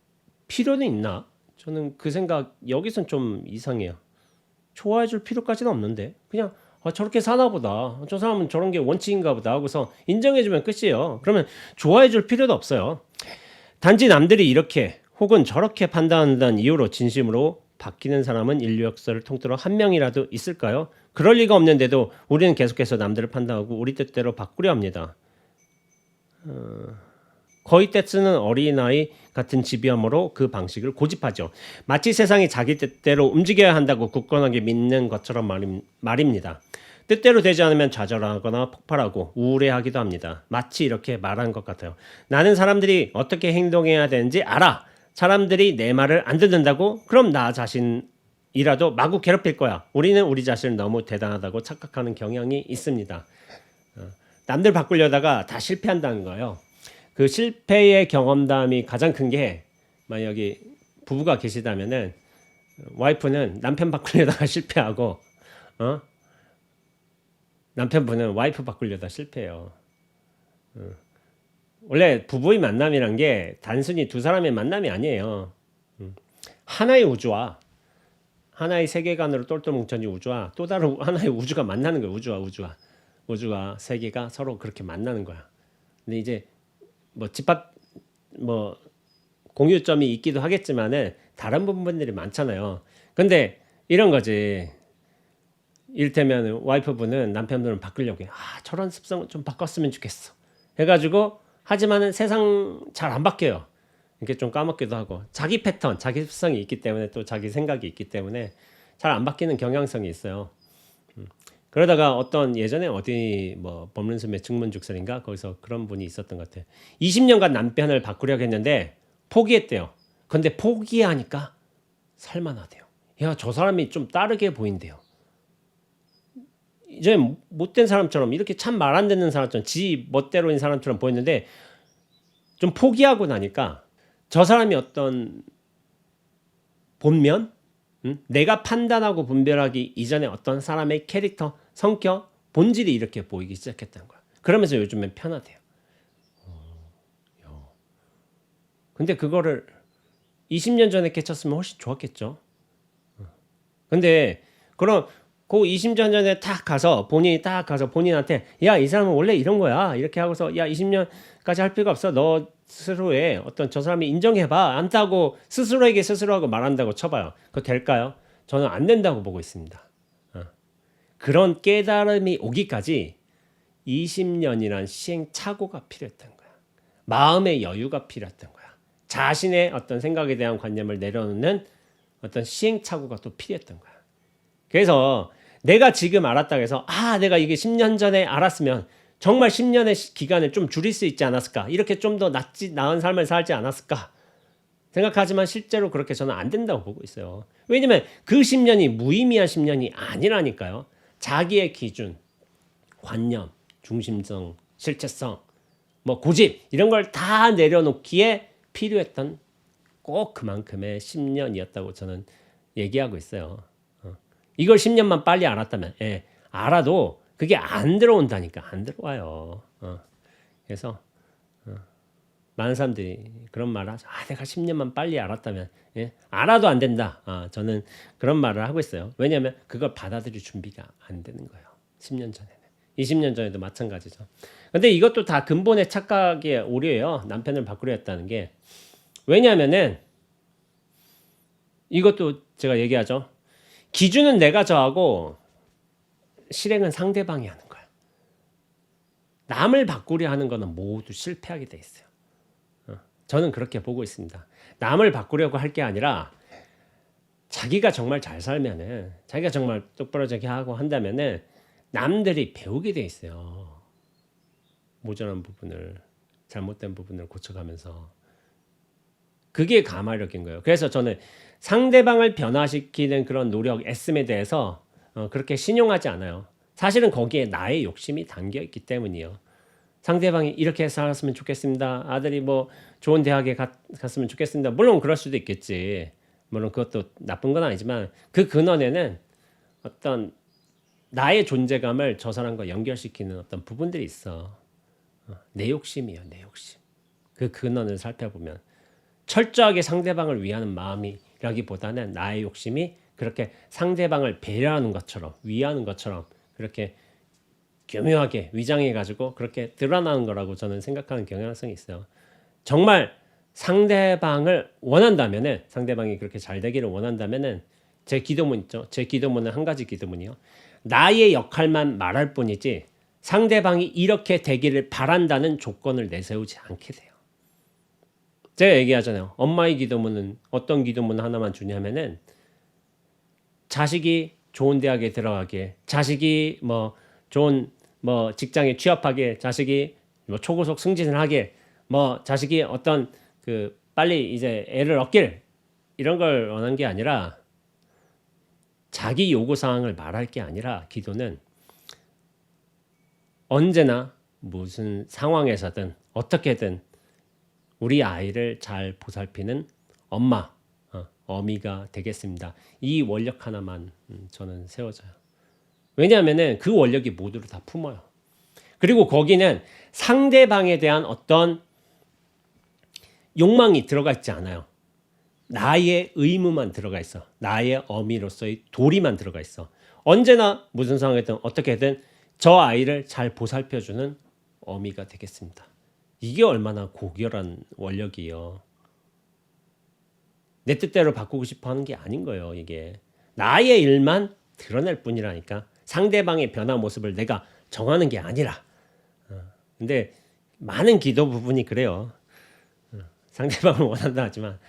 필요는 있나? 저는 그 생각 여기선 좀 이상해요. 좋아해 줄 필요까지는 없는데 그냥 저렇게 사나 보다, 저 사람은 저런 게 원칙인가 보다 하고서 인정해 주면 끝이에요. 그러면 좋아해 줄 필요도 없어요. 단지 남들이 이렇게 혹은 저렇게 판단한다는 이유로 진심으로 바뀌는 사람은 인류 역사를 통틀어 한 명이라도 있을까요? 그럴 리가 없는데도 우리는 계속해서 남들을 판단하고 우리 뜻대로 바꾸려 합니다. 거의 떼쓰는 어린아이 같은 집요함으로 그 방식을 고집하죠. 마치 세상이 자기 뜻대로 움직여야 한다고 굳건하게 믿는 것처럼 말입니다. 뜻대로 되지 않으면 좌절하거나 폭발하고 우울해하기도 합니다. 마치 이렇게 말한 것 같아요. 나는 사람들이 어떻게 행동해야 되는지 알아. 사람들이 내 말을 안 듣는다고? 그럼 나 자신이라도 마구 괴롭힐 거야. 우리는 우리 자신을 너무 대단하다고 착각하는 경향이 있습니다. 남들 바꾸려다가 다 실패한다는 거예요. 그 실패의 경험담이 가장 큰 게, 만약에 부부가 계시다면은 와이프는 남편 바꾸려다가 실패하고, 남편분은 와이프 바꾸려다 실패해요. 원래 부부의 만남이란 게 단순히 두 사람의 만남이 아니에요. 하나의 우주와 하나의 세계관으로 똘똘 뭉쳐진 우주와 또 다른 하나의 우주가 만나는 거예요. 우주와 세계가 서로 그렇게 만나는 거야. 근데 이제 뭐 집합 뭐 공유점이 있기도 하겠지만은 다른 부분들이 많잖아요. 근데 이런 거지. 이를테면 와이프분은 남편분을 바꾸려고 해. 저런 습성 좀 바꿨으면 좋겠어. 해가지고 하지만은 세상 잘 안 바뀌어요. 이렇게 좀 까먹기도 하고 자기 패턴, 자기 습성이 있기 때문에 또 자기 생각이 있기 때문에 잘 안 바뀌는 경향성이 있어요. 그러다가 어떤 예전에 어디 뭐 법륜스님의 증문죽설인가 거기서 그런 분이 있었던 것 같아요. 20년간 남편을 바꾸려고 했는데 포기했대요. 근데 포기하니까 살만하대요. 야, 저 사람이 좀 다르게 보인대요. 이제 못된 사람처럼 이렇게 참 말 안 듣는 사람처럼 지 멋대로인 사람처럼 보였는데 좀 포기하고 나니까 저 사람이 어떤 본면, 내가 판단하고 분별하기 이전에 어떤 사람의 캐릭터, 성격, 본질이 이렇게 보이기 시작했다는 거야. 그러면서 요즘엔 편하대요. 근데 그거를 20년 전에 깨쳤으면 훨씬 좋았겠죠. 근데 그럼 그 20년 전에 본인이 딱 가서 본인한테 야, 이 사람은 원래 이런 거야. 이렇게 하고서 야, 20년까지 할 필요가 없어. 너 스스로의 어떤 저 사람이 인정해봐. 안다고 스스로에게 스스로하고 말한다고 쳐봐요. 그거 될까요? 저는 안 된다고 보고 있습니다. 그런 깨달음이 오기까지 20년이란 시행착오가 필요했던 거야. 마음의 여유가 필요했던 거야. 자신의 어떤 생각에 대한 관념을 내려놓는 어떤 시행착오가 또 필요했던 거야. 그래서 내가 지금 알았다고 해서 내가 이게 10년 전에 알았으면 정말 10년의 기간을 좀 줄일 수 있지 않았을까? 이렇게 좀 더 나은 삶을 살지 않았을까? 생각하지만 실제로 그렇게 저는 안 된다고 보고 있어요. 왜냐면 그 10년이 무의미한 10년이 아니라니까요. 자기의 기준, 관념, 중심성, 실체성, 뭐 고집 이런 걸 다 내려놓기에 필요했던 꼭 그만큼의 10년이었다고 저는 얘기하고 있어요. 이걸 10년만 빨리 알았다면, 알아도 그게 안 들어온다니까. 안 들어와요. 그래서 많은 사람들이 그런 말을 하죠. 내가 10년만 빨리 알았다면, 알아도 안 된다. 저는 그런 말을 하고 있어요. 왜냐하면 그걸 받아들일 준비가 안 되는 거예요. 10년 전에는. 20년 전에도 마찬가지죠. 근데 이것도 다 근본의 착각의 오류예요. 남편을 바꾸려 했다는 게. 왜냐하면은 이것도 제가 얘기하죠. 기준은 내가 정하고 실행은 상대방이 하는 거야. 남을 바꾸려 하는 거는 모두 실패하게 돼 있어요. 저는 그렇게 보고 있습니다. 남을 바꾸려고 할 게 아니라 자기가 정말 잘 살면은, 자기가 정말 똑부러지게 하고 한다면은 남들이 배우게 돼 있어요. 모자란 부분을, 잘못된 부분을 고쳐가면서. 그게 가마력인 거예요. 그래서 저는 상대방을 변화시키는 그런 노력, 애씀에 대해서 그렇게 신용하지 않아요. 사실은 거기에 나의 욕심이 담겨 있기 때문이에요. 상대방이 이렇게 살았으면 좋겠습니다. 아들이 뭐 좋은 대학에 갔으면 좋겠습니다. 물론 그럴 수도 있겠지. 물론 그것도 나쁜 건 아니지만 그 근원에는 어떤 나의 존재감을 저 사람과 연결시키는 어떤 부분들이 있어. 내 욕심이에요. 내 욕심. 그 근원을 살펴보면 철저하게 상대방을 위하는 마음이라기보다는 나의 욕심이 그렇게 상대방을 배려하는 것처럼, 위하는 것처럼 그렇게 교묘하게 위장해가지고 그렇게 드러나는 거라고 저는 생각하는 경향성이 있어요. 정말 상대방을 원한다면은, 상대방이 그렇게 잘 되기를 원한다면은 제 기도문 있죠. 제 기도문은 한 가지 기도문이요. 나의 역할만 말할 뿐이지 상대방이 이렇게 되기를 바란다는 조건을 내세우지 않게 돼요. 제가 얘기하잖아요. 엄마의 기도문은 어떤 기도문 하나만 주냐면은 자식이 좋은 대학에 들어가게, 자식이 뭐 좋은 뭐 직장에 취업하게, 자식이 뭐 초고속 승진을 하게, 뭐 자식이 어떤 그 빨리 이제 애를 얻길 이런 걸 원한 게 아니라 자기 요구 사항을 말할 게 아니라 기도는 언제나 무슨 상황에서든 어떻게든 우리 아이를 잘 보살피는 엄마, 어미가 되겠습니다. 이 원력 하나만 저는 세워져요. 왜냐하면은 그 원력이 모두를 다 품어요. 그리고 거기는 상대방에 대한 어떤 욕망이 들어가 있지 않아요. 나의 의무만 들어가 있어. 나의 어미로서의 도리만 들어가 있어. 언제나 무슨 상황이든 어떻게든 저 아이를 잘 보살펴주는 어미가 되겠습니다. 이게 얼마나 고결한 원력이요. 내 뜻대로 바꾸고 싶어 하는 게 아닌 거예요. 이게 나의 일만 드러낼 뿐이라니까. 상대방의 변화 모습을 내가 정하는 게 아니라. 근데 많은 기도 부분이 그래요. 상대방을 원한다 하지만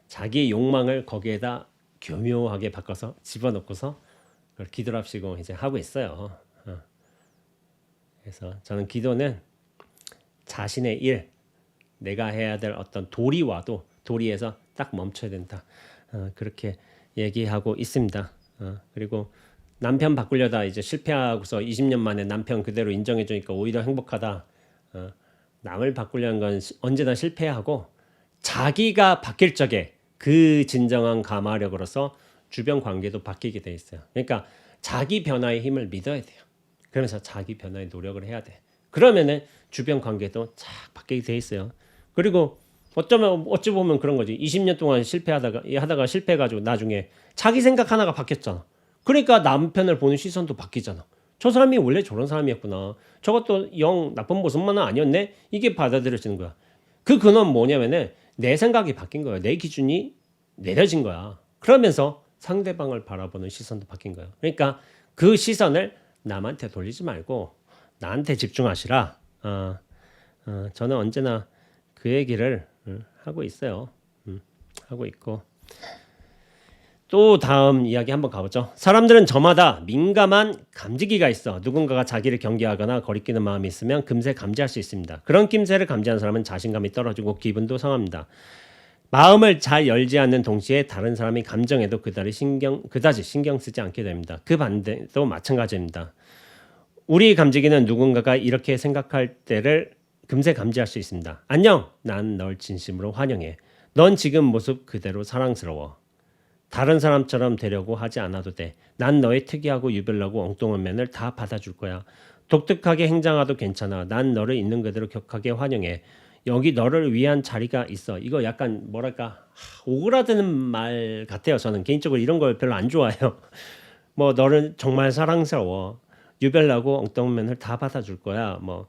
자기의 욕망을 거기에다 교묘하게 바꿔서 집어넣고서 그걸 기도랍시고 이제 하고 있어요. 그래서 저는 기도는 자신의 일, 내가 해야 될 어떤 도리와도 도리에서 딱 멈춰야 된다. 그렇게 얘기하고 있습니다. 그리고 남편 바꾸려다 이제 실패하고서 20년 만에 남편 그대로 인정해 주니까 오히려 행복하다. 남을 바꾸려는 건 언제나 실패하고 자기가 바뀔 적에 그 진정한 가마력으로서 주변 관계도 바뀌게 돼 있어요. 그러니까 자기 변화의 힘을 믿어야 돼요. 그러면서 자기 변화에 노력을 해야 돼. 그러면은 주변 관계도 착 바뀌게 돼 있어요. 그리고 어찌 보면 그런 거지. 20년 동안 하다가 실패해가지고 나중에 자기 생각 하나가 바뀌었잖아. 그러니까 남편을 보는 시선도 바뀌잖아. 저 사람이 원래 저런 사람이었구나. 저것도 영 나쁜 모습만은 아니었네. 이게 받아들여지는 거야. 그 근원 뭐냐면은 내 생각이 바뀐 거야. 내 기준이 내려진 거야. 그러면서 상대방을 바라보는 시선도 바뀐 거야. 그러니까 그 시선을 남한테 돌리지 말고 나한테 집중하시라. 저는 언제나 그 얘기를 하고 있어요. 하고 있고 또 다음 이야기 한번 가보죠. 사람들은 저마다 민감한 감지기가 있어. 누군가가 자기를 경계하거나 거리끼는 마음이 있으면 금세 감지할 수 있습니다. 그런 낌새를 감지하는 사람은 자신감이 떨어지고 기분도 상합니다. 마음을 잘 열지 않는 동시에 다른 사람이 감정에도 그다지 신경 쓰지 않게 됩니다. 그 반대도 마찬가지입니다. 우리 감지기는 누군가가 이렇게 생각할 때를 금세 감지할 수 있습니다. 안녕, 난 널 진심으로 환영해. 넌 지금 모습 그대로 사랑스러워. 다른 사람처럼 되려고 하지 않아도 돼. 난 너의 특이하고 유별나고 엉뚱한 면을 다 받아줄 거야. 독특하게 행장하도 괜찮아. 난 너를 있는 그대로 격하게 환영해. 여기 너를 위한 자리가 있어. 이거 약간 뭐랄까 오그라드는 말 같아요. 저는 개인적으로 이런 걸 별로 안 좋아해요. 뭐 너를 정말 사랑스러워. 유별나고 엉뚱한 면을 다 받아줄 거야. 뭐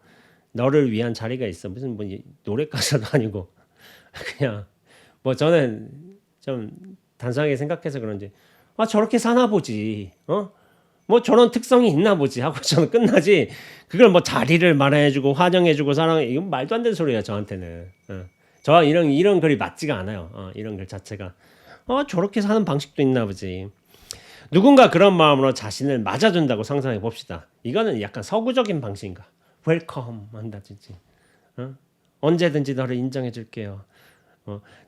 너를 위한 자리가 있어. 무슨 뭐 노래 가사도 아니고 그냥 뭐 저는 좀 단순하게 생각해서 그런지 저렇게 사나 보지. 뭐 저런 특성이 있나 보지 하고 저는 끝나지. 그걸 뭐 자리를 마련해주고 환영해주고 사랑해 이건 말도 안 되는 소리야 저한테는. 저 이런 글이 맞지가 않아요. 이런 글 자체가 저렇게 사는 방식도 있나 보지. 누군가 그런 마음으로 자신을 맞아준다고 상상해 봅시다. 이거는 약간 서구적인 방식인가? 웰컴 한다든지. 언제든지 너를 인정해 줄게요.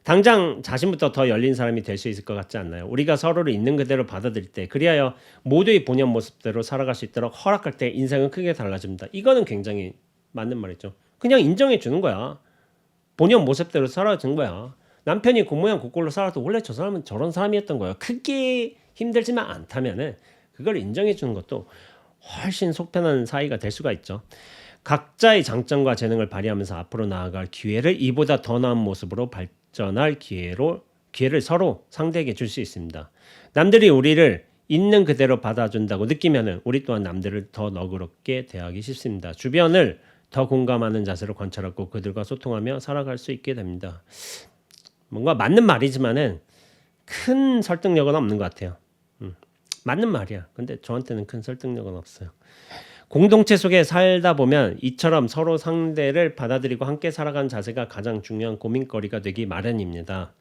당장 자신부터 더 열린 사람이 될 수 있을 것 같지 않나요? 우리가 서로를 있는 그대로 받아들일 때 그리하여 모두의 본연 모습대로 살아갈 수 있도록 허락할 때 인생은 크게 달라집니다. 이거는 굉장히 맞는 말이죠. 그냥 인정해 주는 거야. 본연 모습대로 살아주는 거야. 남편이 그 모양 그 꼴로 살아도 원래 저 사람은 저런 사람이었던 거야. 크게 힘들지만 않다면은 그걸 인정해 주는 것도 훨씬 속편한 사이가 될 수가 있죠. 각자의 장점과 재능을 발휘하면서 앞으로 나아갈 기회를 이보다 더 나은 모습으로 발전할 기회를 서로 상대에게 줄 수 있습니다. 남들이 우리를 있는 그대로 받아준다고 느끼면은 우리 또한 남들을 더 너그럽게 대하기 쉽습니다. 주변을 더 공감하는 자세로 관찰하고 그들과 소통하며 살아갈 수 있게 됩니다. 뭔가 맞는 말이지만은 큰 설득력은 없는 것 같아요. 맞는 말이야. 근데 저한테는 큰 설득력은 없어요. 공동체 속에 살다 보면 이처럼 서로 상대를 받아들이고 함께 살아가는 자세가 가장 중요한 고민거리가 되기 마련입니다.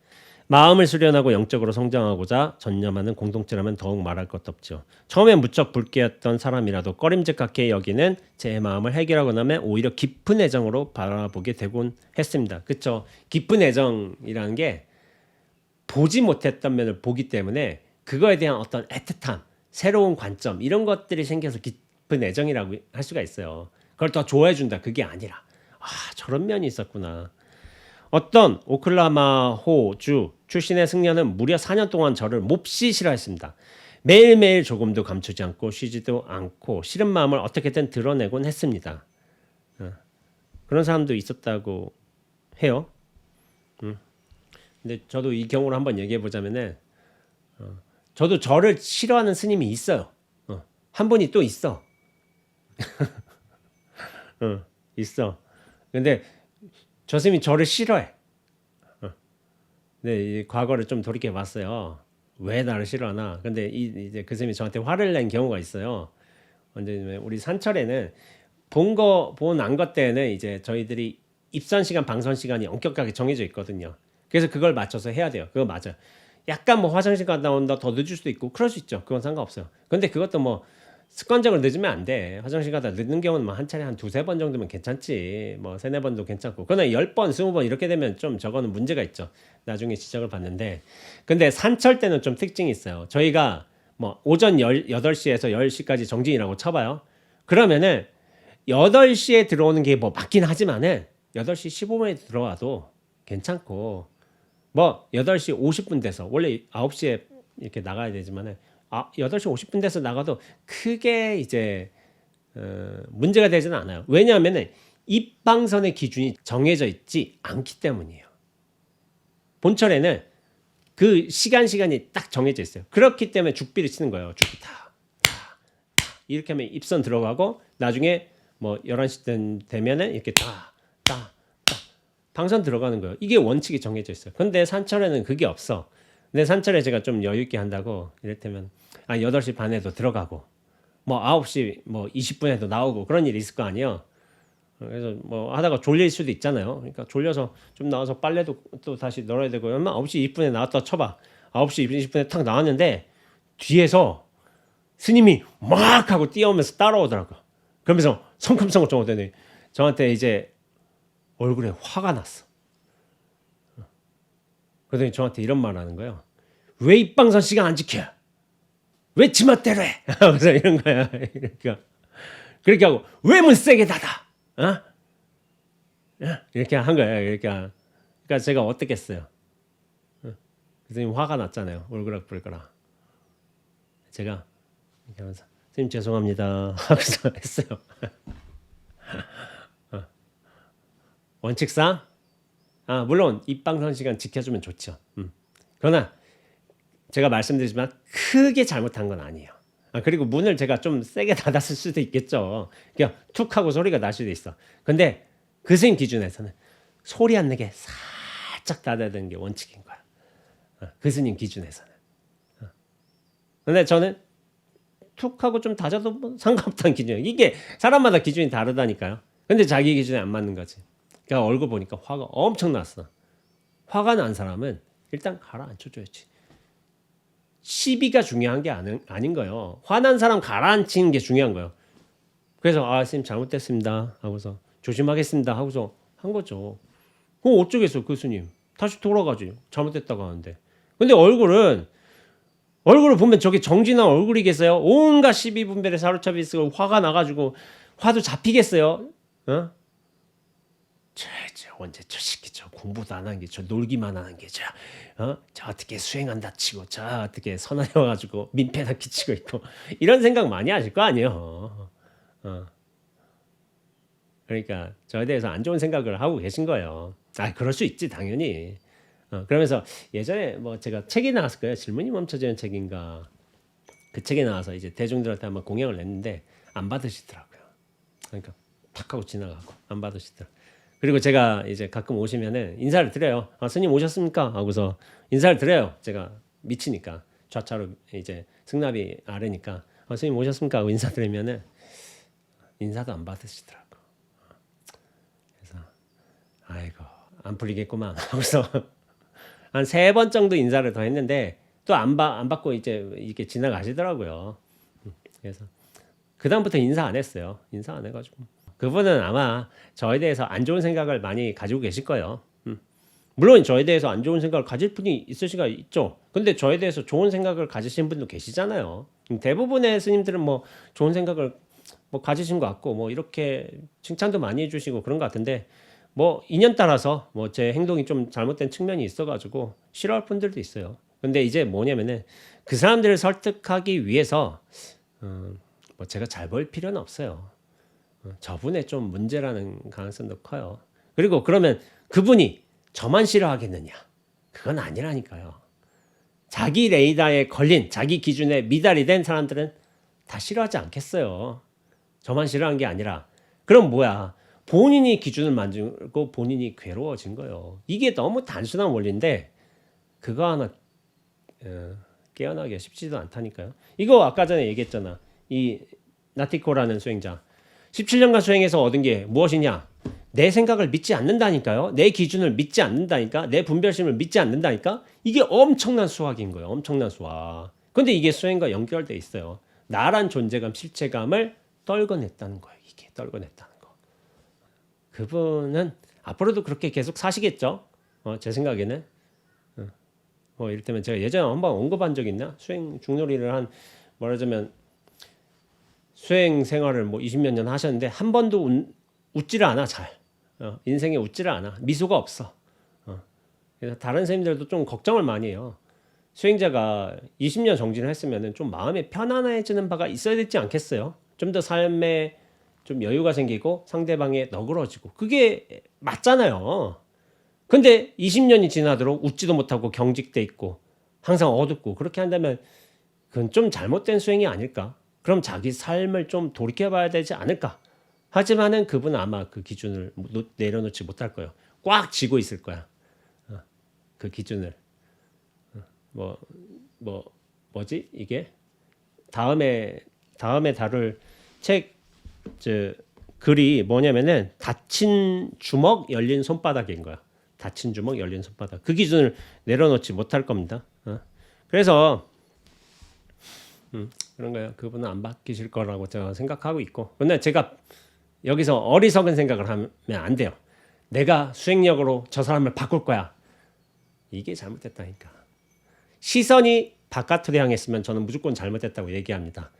마음을 수련하고 영적으로 성장하고자 전념하는 공동체라면 더욱 말할 것도 없죠. 처음에 무척 불쾌했던 사람이라도 꺼림직하게 여기는 제 마음을 해결하고 나면 오히려 깊은 애정으로 바라보게 되곤 했습니다. 그쵸? 깊은 애정이라는 게 보지 못했던 면을 보기 때문에 그거에 대한 어떤 애틋함, 새로운 관점 이런 것들이 생겨서 깊은 애정이라고 할 수가 있어요. 그걸 더 좋아해준다 그게 아니라 저런 면이 있었구나. 어떤 오클라호마주 출신의 승려는 무려 4년 동안 저를 몹시 싫어했습니다. 매일매일 조금도 감추지 않고 쉬지도 않고 싫은 마음을 어떻게든 드러내곤 했습니다. 그런 사람도 있었다고 해요. 근데 저도 이 경우를 한번 얘기해 보자면은 저도 저를 싫어하는 스님이 있어요. 한 분이 또 있어. 있어. 근데 저 스님이 저를 싫어해. 네, 이 과거를 좀 돌이켜 봤어요. 왜 나를 싫어하나? 근데 이제 그 스님이 저한테 화를 낸 경우가 있어요. 언제 우리 산철에는 본 안 것 때는 이제 저희들이 입선 시간, 방선 시간이 엄격하게 정해져 있거든요. 그래서 그걸 맞춰서 해야 돼요. 그거 맞아요. 약간 뭐 화장실 갔다 온다 더 늦을 수도 있고 그럴 수 있죠. 그건 상관없어요. 근데 그것도 뭐 습관적으로 늦으면 안 돼. 화장실 가다 늦는 경우는 뭐 한 차례 한 두세 번 정도면 괜찮지. 뭐 세네 번도 괜찮고. 그러나 10번, 20번 이렇게 되면 좀 저거는 문제가 있죠. 나중에 지적을 받는데. 근데 산철 때는 좀 특징이 있어요. 저희가 뭐 오전 8시에서 10시까지 정진이라고 쳐봐요. 그러면은 8시에 들어오는 게 뭐 맞긴 하지만은 8시 15분에 들어와도 괜찮고 뭐 8시 50분 돼서 원래 9시에 이렇게 나가야 되지만은 8시 50분 돼서 나가도 크게 이제 문제가 되지는 않아요. 왜냐하면은 입방선의 기준이 정해져 있지 않기 때문이에요. 본철에는 그 시간이 딱 정해져 있어요. 그렇기 때문에 죽비를 치는 거예요. 죽비 이렇게 하면 입선 들어가고 나중에 뭐 11시 되면은 이렇게 방선 들어가는 거예요. 이게 원칙이 정해져 있어요. 근데 산철에는 그게 없어. 근데 산철에 제가 좀 여유 있게 한다고 이를테면 8시 반에도 들어가고 뭐 9시 뭐 20분에도 나오고 그런 일이 있을 거 아니에요. 그래서 뭐 하다가 졸릴 수도 있잖아요. 그러니까 졸려서 좀 나와서 빨래도 또 다시 널어야 되고 얼마 9시 20분에 나왔다 쳐봐. 9시 20분에 탁 나왔는데 뒤에서 스님이 막 하고 뛰어오면서 따라오더라고요. 그러면서 성큼성큼 정오더니 저한테 이제 얼굴에 화가 났어. 그러더니 저한테 이런 말 하는 거예요. 왜 입방선 시간 안 지켜? 왜 지멋대로 해? 그래서 이런 거야. 그러니까 그렇게 하고 왜 문 세게 닫아? 이렇게 한 거예요. 그러니까 제가 어떻겠어요? 선생님 화가 났잖아요. 울그락불그락. 제가 이렇게 하면서 선생님 죄송합니다. 하고서 했어요. 원칙상 물론 입방선 시간 지켜주면 좋죠. 그러나 제가 말씀드리지만 크게 잘못한 건 아니에요. 그리고 문을 제가 좀 세게 닫았을 수도 있겠죠. 그냥 툭 하고 소리가 날 수도 있어. 근데 그 스님 기준에서는 소리 안 내게 살짝 닫아야 되는 게 원칙인 거야. 그 스님 기준에서는. 근데 저는 툭 하고 좀 닫아도 뭐 상관없다는 기준이에요. 이게 사람마다 기준이 다르다니까요. 근데 자기 기준에 안 맞는 거지. 그러니까 얼굴 보니까 화가 엄청 났어. 화가 난 사람은 일단 가라앉혀줘야지. 시비가 중요한 게 아닌 거예요. 화난 사람 가라앉히는 게 중요한 거예요. 그래서 선생님 잘못됐습니다 하고서 조심하겠습니다 하고서 한 거죠. 그럼 어쩌겠어 그 스님. 다시 돌아가지. 잘못됐다고 하는데. 근데 얼굴을 보면 저게 정진한 얼굴이겠어요? 온갖 시비 분별에 사로잡혀 있고 화가 나가지고 화도 잡히겠어요? 저 언제 저 새끼 저 공부도 안 한 게 저 놀기만 하는 게 저 어떻게 수행한다 치고 저 어떻게 선언해가지고 민폐나 끼치고 있고 이런 생각 많이 하실 거 아니에요. 그러니까 저에 대해서 안 좋은 생각을 하고 계신 거예요. 그럴 수 있지 당연히. 그러면서 예전에 뭐 제가 책이 나왔을 거예요. 질문이 멈춰지는 책인가. 그 책에 나와서 이제 대중들한테 한번 공약을 냈는데 안 받으시더라고요. 그러니까 탁 하고 지나가고 안 받으시더라고요. 그리고 제가 이제 가끔 오시면은 인사를 드려요. 스님 오셨습니까? 하고서 인사를 드려요. 제가 미치니까 좌차로 이제 승납이 아래니까 스님 오셨습니까? 하고 인사드리면은 인사도 안 받으시더라고. 그래서 아이고 안 풀리겠구만 하고서 한 3번 정도 인사를 더 했는데 또 안 받고 이제 이렇게 지나가시더라고요. 그래서 그다음부터 인사 안 했어요. 인사 안 해가지고 그분은 아마 저에 대해서 안 좋은 생각을 많이 가지고 계실 거예요. 물론 저에 대해서 안 좋은 생각을 가질 분이 있을 수가 있죠. 근데 저에 대해서 좋은 생각을 가지신 분도 계시잖아요. 대부분의 스님들은 뭐 좋은 생각을 뭐 가지신 것 같고 뭐 이렇게 칭찬도 많이 해주시고 그런 것 같은데 뭐 인연 따라서 뭐 제 행동이 좀 잘못된 측면이 있어가지고 싫어할 분들도 있어요. 근데 이제 뭐냐면은 그 사람들을 설득하기 위해서 뭐 제가 잘 보일 필요는 없어요. 저분의 좀 문제라는 가능성도 커요. 그리고 그러면 그분이 저만 싫어하겠느냐? 그건 아니라니까요. 자기 레이더에 걸린 자기 기준에 미달이 된 사람들은 다 싫어하지 않겠어요. 저만 싫어한 게 아니라 그럼 뭐야? 본인이 기준을 만들고 본인이 괴로워진 거예요. 이게 너무 단순한 원리인데 그거 하나 깨어나기가 쉽지도 않다니까요. 이거 아까 전에 얘기했잖아. 이 나티코라는 수행자 17년간 수행해서 얻은 게 무엇이냐? 내 생각을 믿지 않는다니까요. 내 기준을 믿지 않는다니까. 내 분별심을 믿지 않는다니까. 이게 엄청난 수학인 거예요. 엄청난 수학. 근데 이게 수행과 연결돼 있어요. 나란 존재감, 실체감을 떨궈냈다는 거예요. 이게 떨궈냈다는 거. 그분은 앞으로도 그렇게 계속 사시겠죠. 제 생각에는. 이를테면 제가 예전에 한번 언급한 적 있나? 수행 중놀이를 한 말하자면 수행 생활을 뭐 20몇 년 하셨는데 한 번도 웃지를 않아 잘. 인생에 웃지를 않아. 미소가 없어. 그래서 다른 선생님들도 좀 걱정을 많이 해요. 수행자가 20년 정진을 했으면 좀 마음이 편안해지는 바가 있어야 되지 않겠어요? 좀 더 삶에 좀 여유가 생기고 상대방에 너그러지고 그게 맞잖아요. 근데 20년이 지나도록 웃지도 못하고 경직돼 있고 항상 어둡고 그렇게 한다면 그건 좀 잘못된 수행이 아닐까? 그럼 자기 삶을 좀 돌이켜봐야 되지 않을까? 하지만은 그분은 아마 그 기준을 내려놓지 못할 거예요. 꽉 쥐고 있을 거야. 그 기준을. 뭐지 이게? 다음에 다룰 책 글이 뭐냐면은 닫힌 주먹 열린 손바닥인 거야. 닫힌 주먹 열린 손바닥. 그 기준을 내려놓지 못할 겁니다. 그래서 그런 거예요. 그분은 안 바뀌실 거라고 제가 생각하고 있고. 근데 제가 여기서 어리석은 생각을 하면 안 돼요. 내가 수행력으로 저 사람을 바꿀 거야. 이게 잘못됐다니까. 시선이 바깥으로 향했으면 저는 무조건 잘못됐다고 얘기합니다.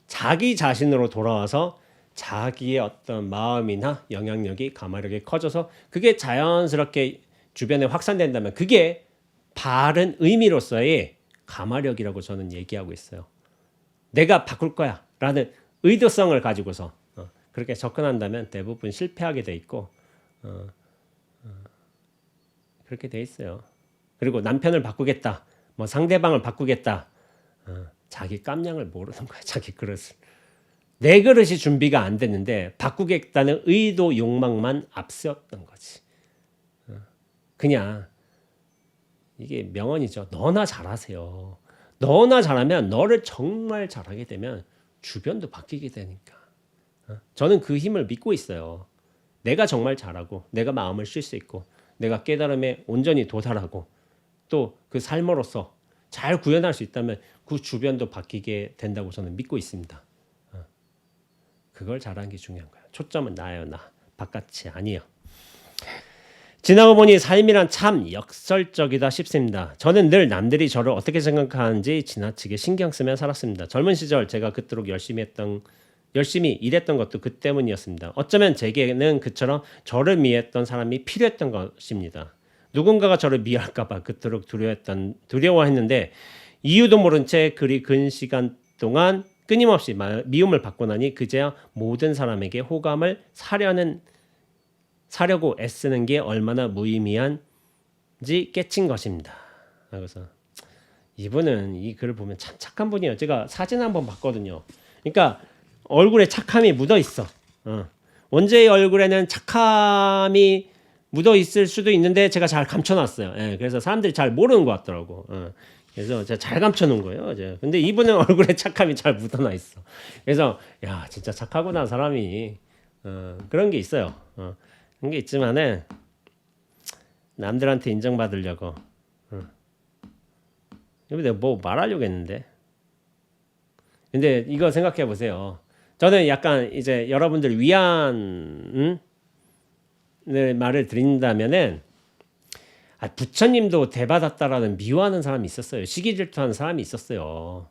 자기 자신으로 돌아와서 자기의 어떤 마음이나 영향력이 가마력이 커져서 그게 자연스럽게 주변에 확산된다면 그게 바른 의미로서의 가마력이라고 저는 얘기하고 있어요. 내가 바꿀 거야 라는 의도성을 가지고서 그렇게 접근한다면 대부분 실패하게 돼 있고 그렇게 돼 있어요. 그리고 남편을 바꾸겠다, 뭐 상대방을 바꾸겠다, 자기 깜냥을 모르는 거야. 자기 그릇을. 내 그릇이 준비가 안 됐는데 바꾸겠다는 의도 욕망만 앞세웠던 거지. 그냥 이게 명언이죠. 너나 잘하세요. 너나 잘하면 너를 정말 잘하게 되면 주변도 바뀌게 되니까. 저는 그 힘을 믿고 있어요. 내가 정말 잘하고 내가 마음을 쉴 수 있고 내가 깨달음에 온전히 도달하고 또 그 삶으로서 잘 구현할 수 있다면 그 주변도 바뀌게 된다고 저는 믿고 있습니다. 그걸 잘하는 게 중요한 거예요. 초점은 나예요. 나. 바깥이 아니에요. 지나고 보니 삶이란 참 역설적이다 싶습니다. 저는 늘 남들이 저를 어떻게 생각하는지 지나치게 신경 쓰며 살았습니다. 젊은 시절 제가 그토록 열심히 일했던 것도 그 때문이었습니다. 어쩌면 제게는 그처럼 저를 미워했던 사람이 필요했던 것입니다. 누군가가 저를 미워할까 봐 그토록 두려워했는데 이유도 모른 채 그리 긴 시간 동안 끊임없이 미움을 받고 나니 그제야 모든 사람에게 호감을 사려고 애쓰는 게 얼마나 무의미한지 깨친 것입니다. 그래서 이분은 이 글을 보면 참 착한 분이에요. 제가 사진 한번 봤거든요. 그러니까 얼굴에 착함이 묻어 있어. 원재의 얼굴에는 착함이 묻어 있을 수도 있는데 제가 잘 감춰놨어요. 그래서 사람들이 잘 모르는 것 같더라고. 그래서 제가 잘 감춰놓은 거예요. 근데 이분은 얼굴에 착함이 잘 묻어나 있어. 그래서 야 진짜 착하구나 사람이. 그런 게 있어요. 그런 게 있지만은 남들한테 인정받으려고 내가 뭐 말하려고 했는데. 근데 이거 생각해 보세요. 저는 약간 이제 여러분들 위안을 말을 드린다면은 부처님도 대받았다라는 미워하는 사람이 있었어요. 시기 질투하는 사람이 있었어요.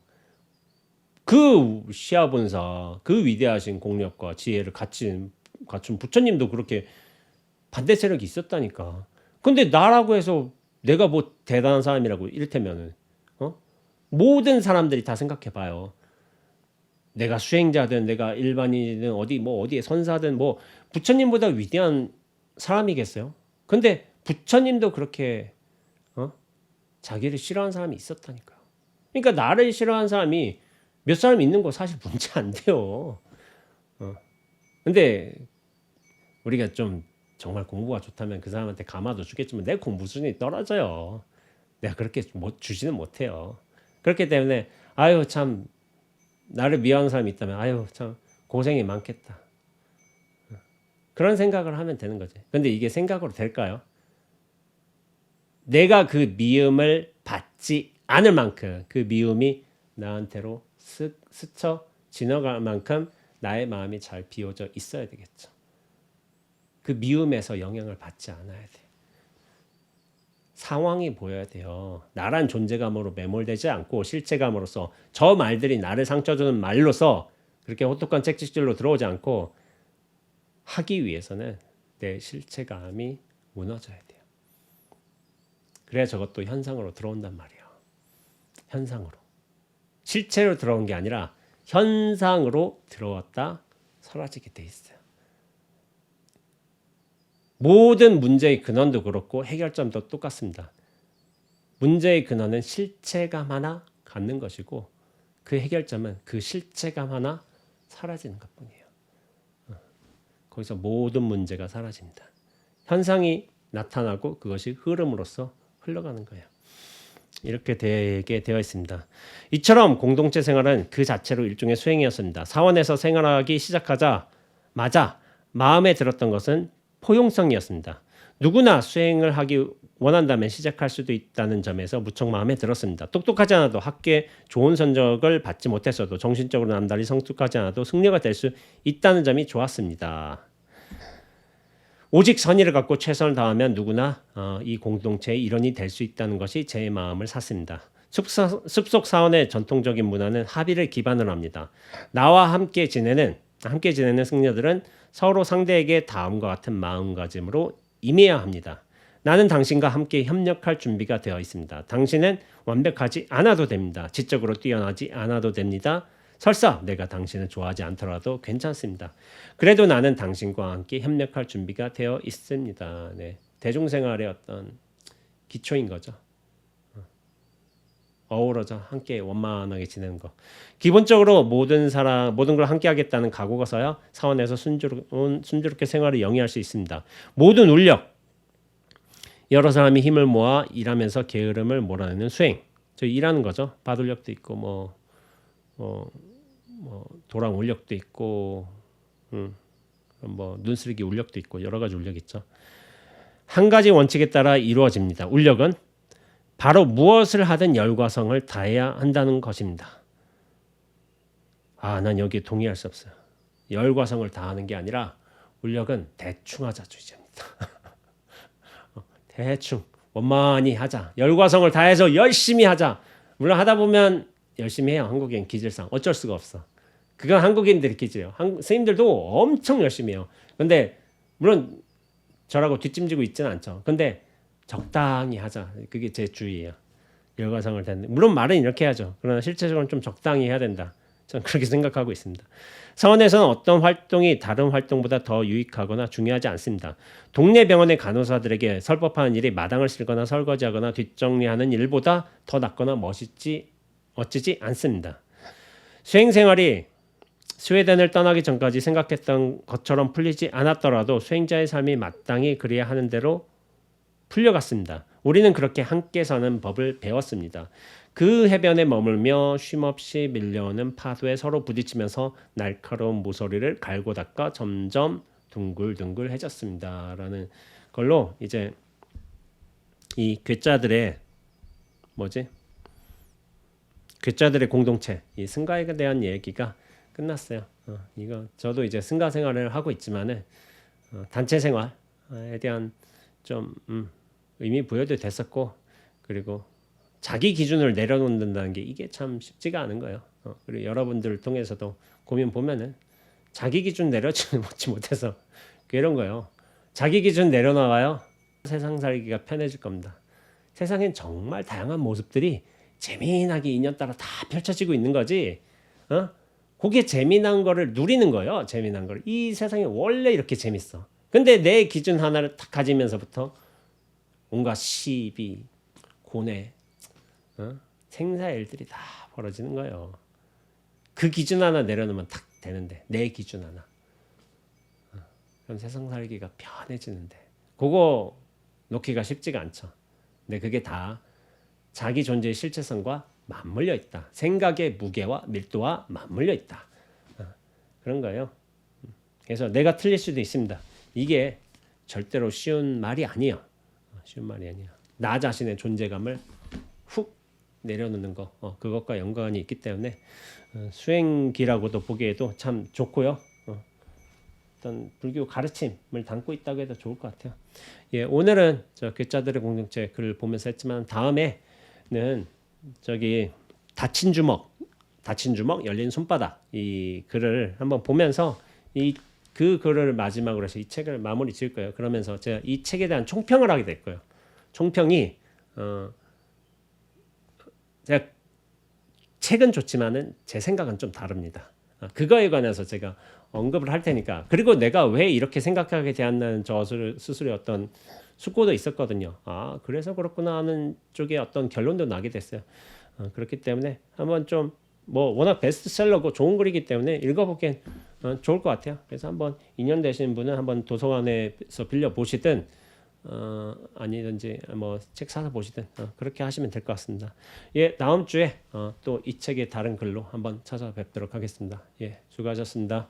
그 시아본사, 그 위대하신 공력과 지혜를 갖춘 부처님도 그렇게 반대 세력이 있었다니까. 근데 나라고 해서 내가 뭐 대단한 사람이라고 이를테면은 모든 사람들이 다 생각해 봐요. 내가 수행자든 내가 일반인이든 어디에 선사든 뭐 부처님보다 위대한 사람이겠어요? 근데 부처님도 그렇게 자기를 싫어하는 사람이 있었다니까요. 그러니까 나를 싫어하는 사람이 몇 사람 있는 거 사실 문제 안 돼요. 근데 우리가 좀 정말 공부가 좋다면 그 사람한테 감화도 주겠지만 내 공부 수준이 떨어져요. 내가 그렇게 주지는 못해요. 그렇기 때문에 아유 참 나를 미워하는 사람이 있다면 아유 참 고생이 많겠다. 그런 생각을 하면 되는 거지. 근데 이게 생각으로 될까요? 내가 그 미움을 받지 않을 만큼 그 미움이 나한테로 스쳐 지나갈 만큼 나의 마음이 잘 비워져 있어야 되겠죠. 그 미움에서 영향을 받지 않아야 돼. 상황이 보여야 돼요. 나란 존재감으로 매몰되지 않고 실체감으로서 저 말들이 나를 상처 주는 말로서 그렇게 호떡한 채찍질로 들어오지 않고 하기 위해서는 내 실체감이 무너져야 돼요. 그래야 저것도 현상으로 들어온단 말이에요. 현상으로. 실체로 들어온 게 아니라 현상으로 들어왔다 사라지게 돼 있어요. 모든 문제의 근원도 그렇고 해결점도 똑같습니다. 문제의 근원은 실체감 하나 갖는 것이고 그 해결점은 그 실체감 하나 사라지는 것뿐이에요. 거기서 모든 문제가 사라집니다. 현상이 나타나고 그것이 흐름으로서 흘러가는 거예요. 이렇게 되게 되어 있습니다. 이처럼 공동체 생활은 그 자체로 일종의 수행이었습니다. 사원에서 생활하기 시작하자마자 마음에 들었던 것은 포용성이었습니다. 누구나 수행을 하기 원한다면 시작할 수도 있다는 점에서 무척 마음에 들었습니다. 똑똑하지 않아도 학교에 좋은 성적을 받지 못했어도 정신적으로 남달리 성숙하지 않아도 승려가 될 수 있다는 점이 좋았습니다. 오직 선의를 갖고 최선을 다하면 누구나 이 공동체의 일원이 될 수 있다는 것이 제 마음을 샀습니다. 습속 사원의 전통적인 문화는 합의를 기반으로 합니다. 나와 함께 지내는 승려들은 서로 상대에게 다음과 같은 마음가짐으로 임해야 합니다. 나는 당신과 함께 협력할 준비가 되어 있습니다. 당신은 완벽하지 않아도 됩니다. 지적으로 뛰어나지 않아도 됩니다. 설사 내가 당신을 좋아하지 않더라도 괜찮습니다. 그래도 나는 당신과 함께 협력할 준비가 되어 있습니다. 네. 대중생활의 어떤 기초인 거죠. 어우러져 함께 원만하게 지내는 거. 기본적으로 모든 걸 함께 하겠다는 각오가 서야 사원에서 순조롭게 생활을 영위할 수 있습니다. 모든 울력, 여러 사람이 힘을 모아 일하면서 게으름을 몰아내는 수행. 저희 일하는 거죠. 바둑력도 있고 도랑 울력도 있고 눈쓰리기 울력도 있고 여러 가지 울력 있죠. 한 가지 원칙에 따라 이루어집니다. 울력은 바로 무엇을 하든 열과 성을 다해야 한다는 것입니다. 난 여기에 동의할 수 없어요. 열과 성을 다하는 게 아니라 울력은 대충 하자 주의자입니다. 대충 원만히 하자. 열과 성을 다해서 열심히 하자. 물론 하다 보면 열심히 해요. 한국인 기질상 어쩔 수가 없어. 그건 한국인들이 기질이에요. 스님들도 엄청 열심히 해요. 근데 물론 저라고 뒷짐지고 있지는 않죠. 근데 적당히 하자. 그게 제 주의예요. 열과성을 다하는. 물론 말은 이렇게 하죠. 그러나 실제적으로는 좀 적당히 해야 된다. 저는 그렇게 생각하고 있습니다. 사원에서는 어떤 활동이 다른 활동보다 더 유익하거나 중요하지 않습니다. 동네 병원의 간호사들에게 설법하는 일이 마당을 쓸거나 설거지하거나 뒷정리하는 일보다 더 낫거나 멋지지 않습니다. 수행생활이 스웨덴을 떠나기 전까지 생각했던 것처럼 풀리지 않았더라도 수행자의 삶이 마땅히 그래야 하는 대로 풀려갔습니다. 우리는 그렇게 함께 사는 법을 배웠습니다. 그 해변에 머물며 쉼없이 밀려오는 파도에 서로 부딪히면서 날카로운 모서리를 갈고 닦아 점점 둥글둥글해졌습니다. 라는 걸로 이제 이 괴짜들의 괴짜들의 공동체 이 승가에 대한 얘기가 끝났어요. 이거 저도 이제 승가 생활을 하고 있지만은 단체 생활에 대한 좀 의미 부여도 됐었고 그리고 자기 기준을 내려놓는다는 게 이게 참 쉽지가 않은 거예요. 그리고 여러분들을 통해서도 고민 보면은 자기 기준 내려놓지 못해서 이런 거예요. 자기 기준 내려놔봐요. 세상 살기가 편해질 겁니다. 세상엔 정말 다양한 모습들이 재미나게 인연 따라 다 펼쳐지고 있는 거지. 그게 재미난 거를 누리는 거예요. 재미난 거를. 이 세상이 원래 이렇게 재밌어. 근데 내 기준 하나를 딱 가지면서부터 온갖 시비, 고뇌, 생사의 일들이 다 벌어지는 거예요. 그 기준 하나 내려놓으면 딱 되는데 내 기준 하나. 그럼 세상 살기가 편해지는데 그거 놓기가 쉽지가 않죠. 근데 그게 다 자기 존재의 실체성과 맞물려 있다. 생각의 무게와 밀도와 맞물려 있다. 그런 거예요. 그래서 내가 틀릴 수도 있습니다. 이게 절대로 쉬운 말이 아니에요. 쉬운 말이 아니야. 나 자신의 존재감을 훅 내려놓는 거, 그것과 연관이 있기 때문에 수행기라고도 보기에도 참 좋고요. 어떤 불교 가르침을 담고 있다고 해도 좋을 것 같아요. 예, 오늘은 저 괴짜들의 공동체 글을 보면서 했지만 다음에는 저기 닫힌 주먹, 열린 손바닥 이 글을 한번 보면서 그 글을 마지막으로 해서 이 책을 마무리 지을 거예요. 그러면서 제가 이 책에 대한 총평을 하게 될 거예요. 총평이 제가 책은 좋지만은 제 생각은 좀 다릅니다. 그거에 관해서 제가 언급을 할 테니까. 그리고 내가 왜 이렇게 생각하게 되었나는 저 스스로의 어떤 숙고도 있었거든요. 그래서 그렇구나 하는 쪽에 어떤 결론도 나게 됐어요. 그렇기 때문에 한번 좀 뭐 워낙 베스트셀러고 좋은 글이기 때문에 읽어보기엔 좋을 것 같아요. 그래서 한번 인연 되시는 분은 한번 도서관에서 빌려 보시든 아니든지 뭐 책 사서 보시든 그렇게 하시면 될 것 같습니다. 예, 다음 주에 또 이 책의 다른 글로 한번 찾아뵙도록 하겠습니다. 예, 수고하셨습니다.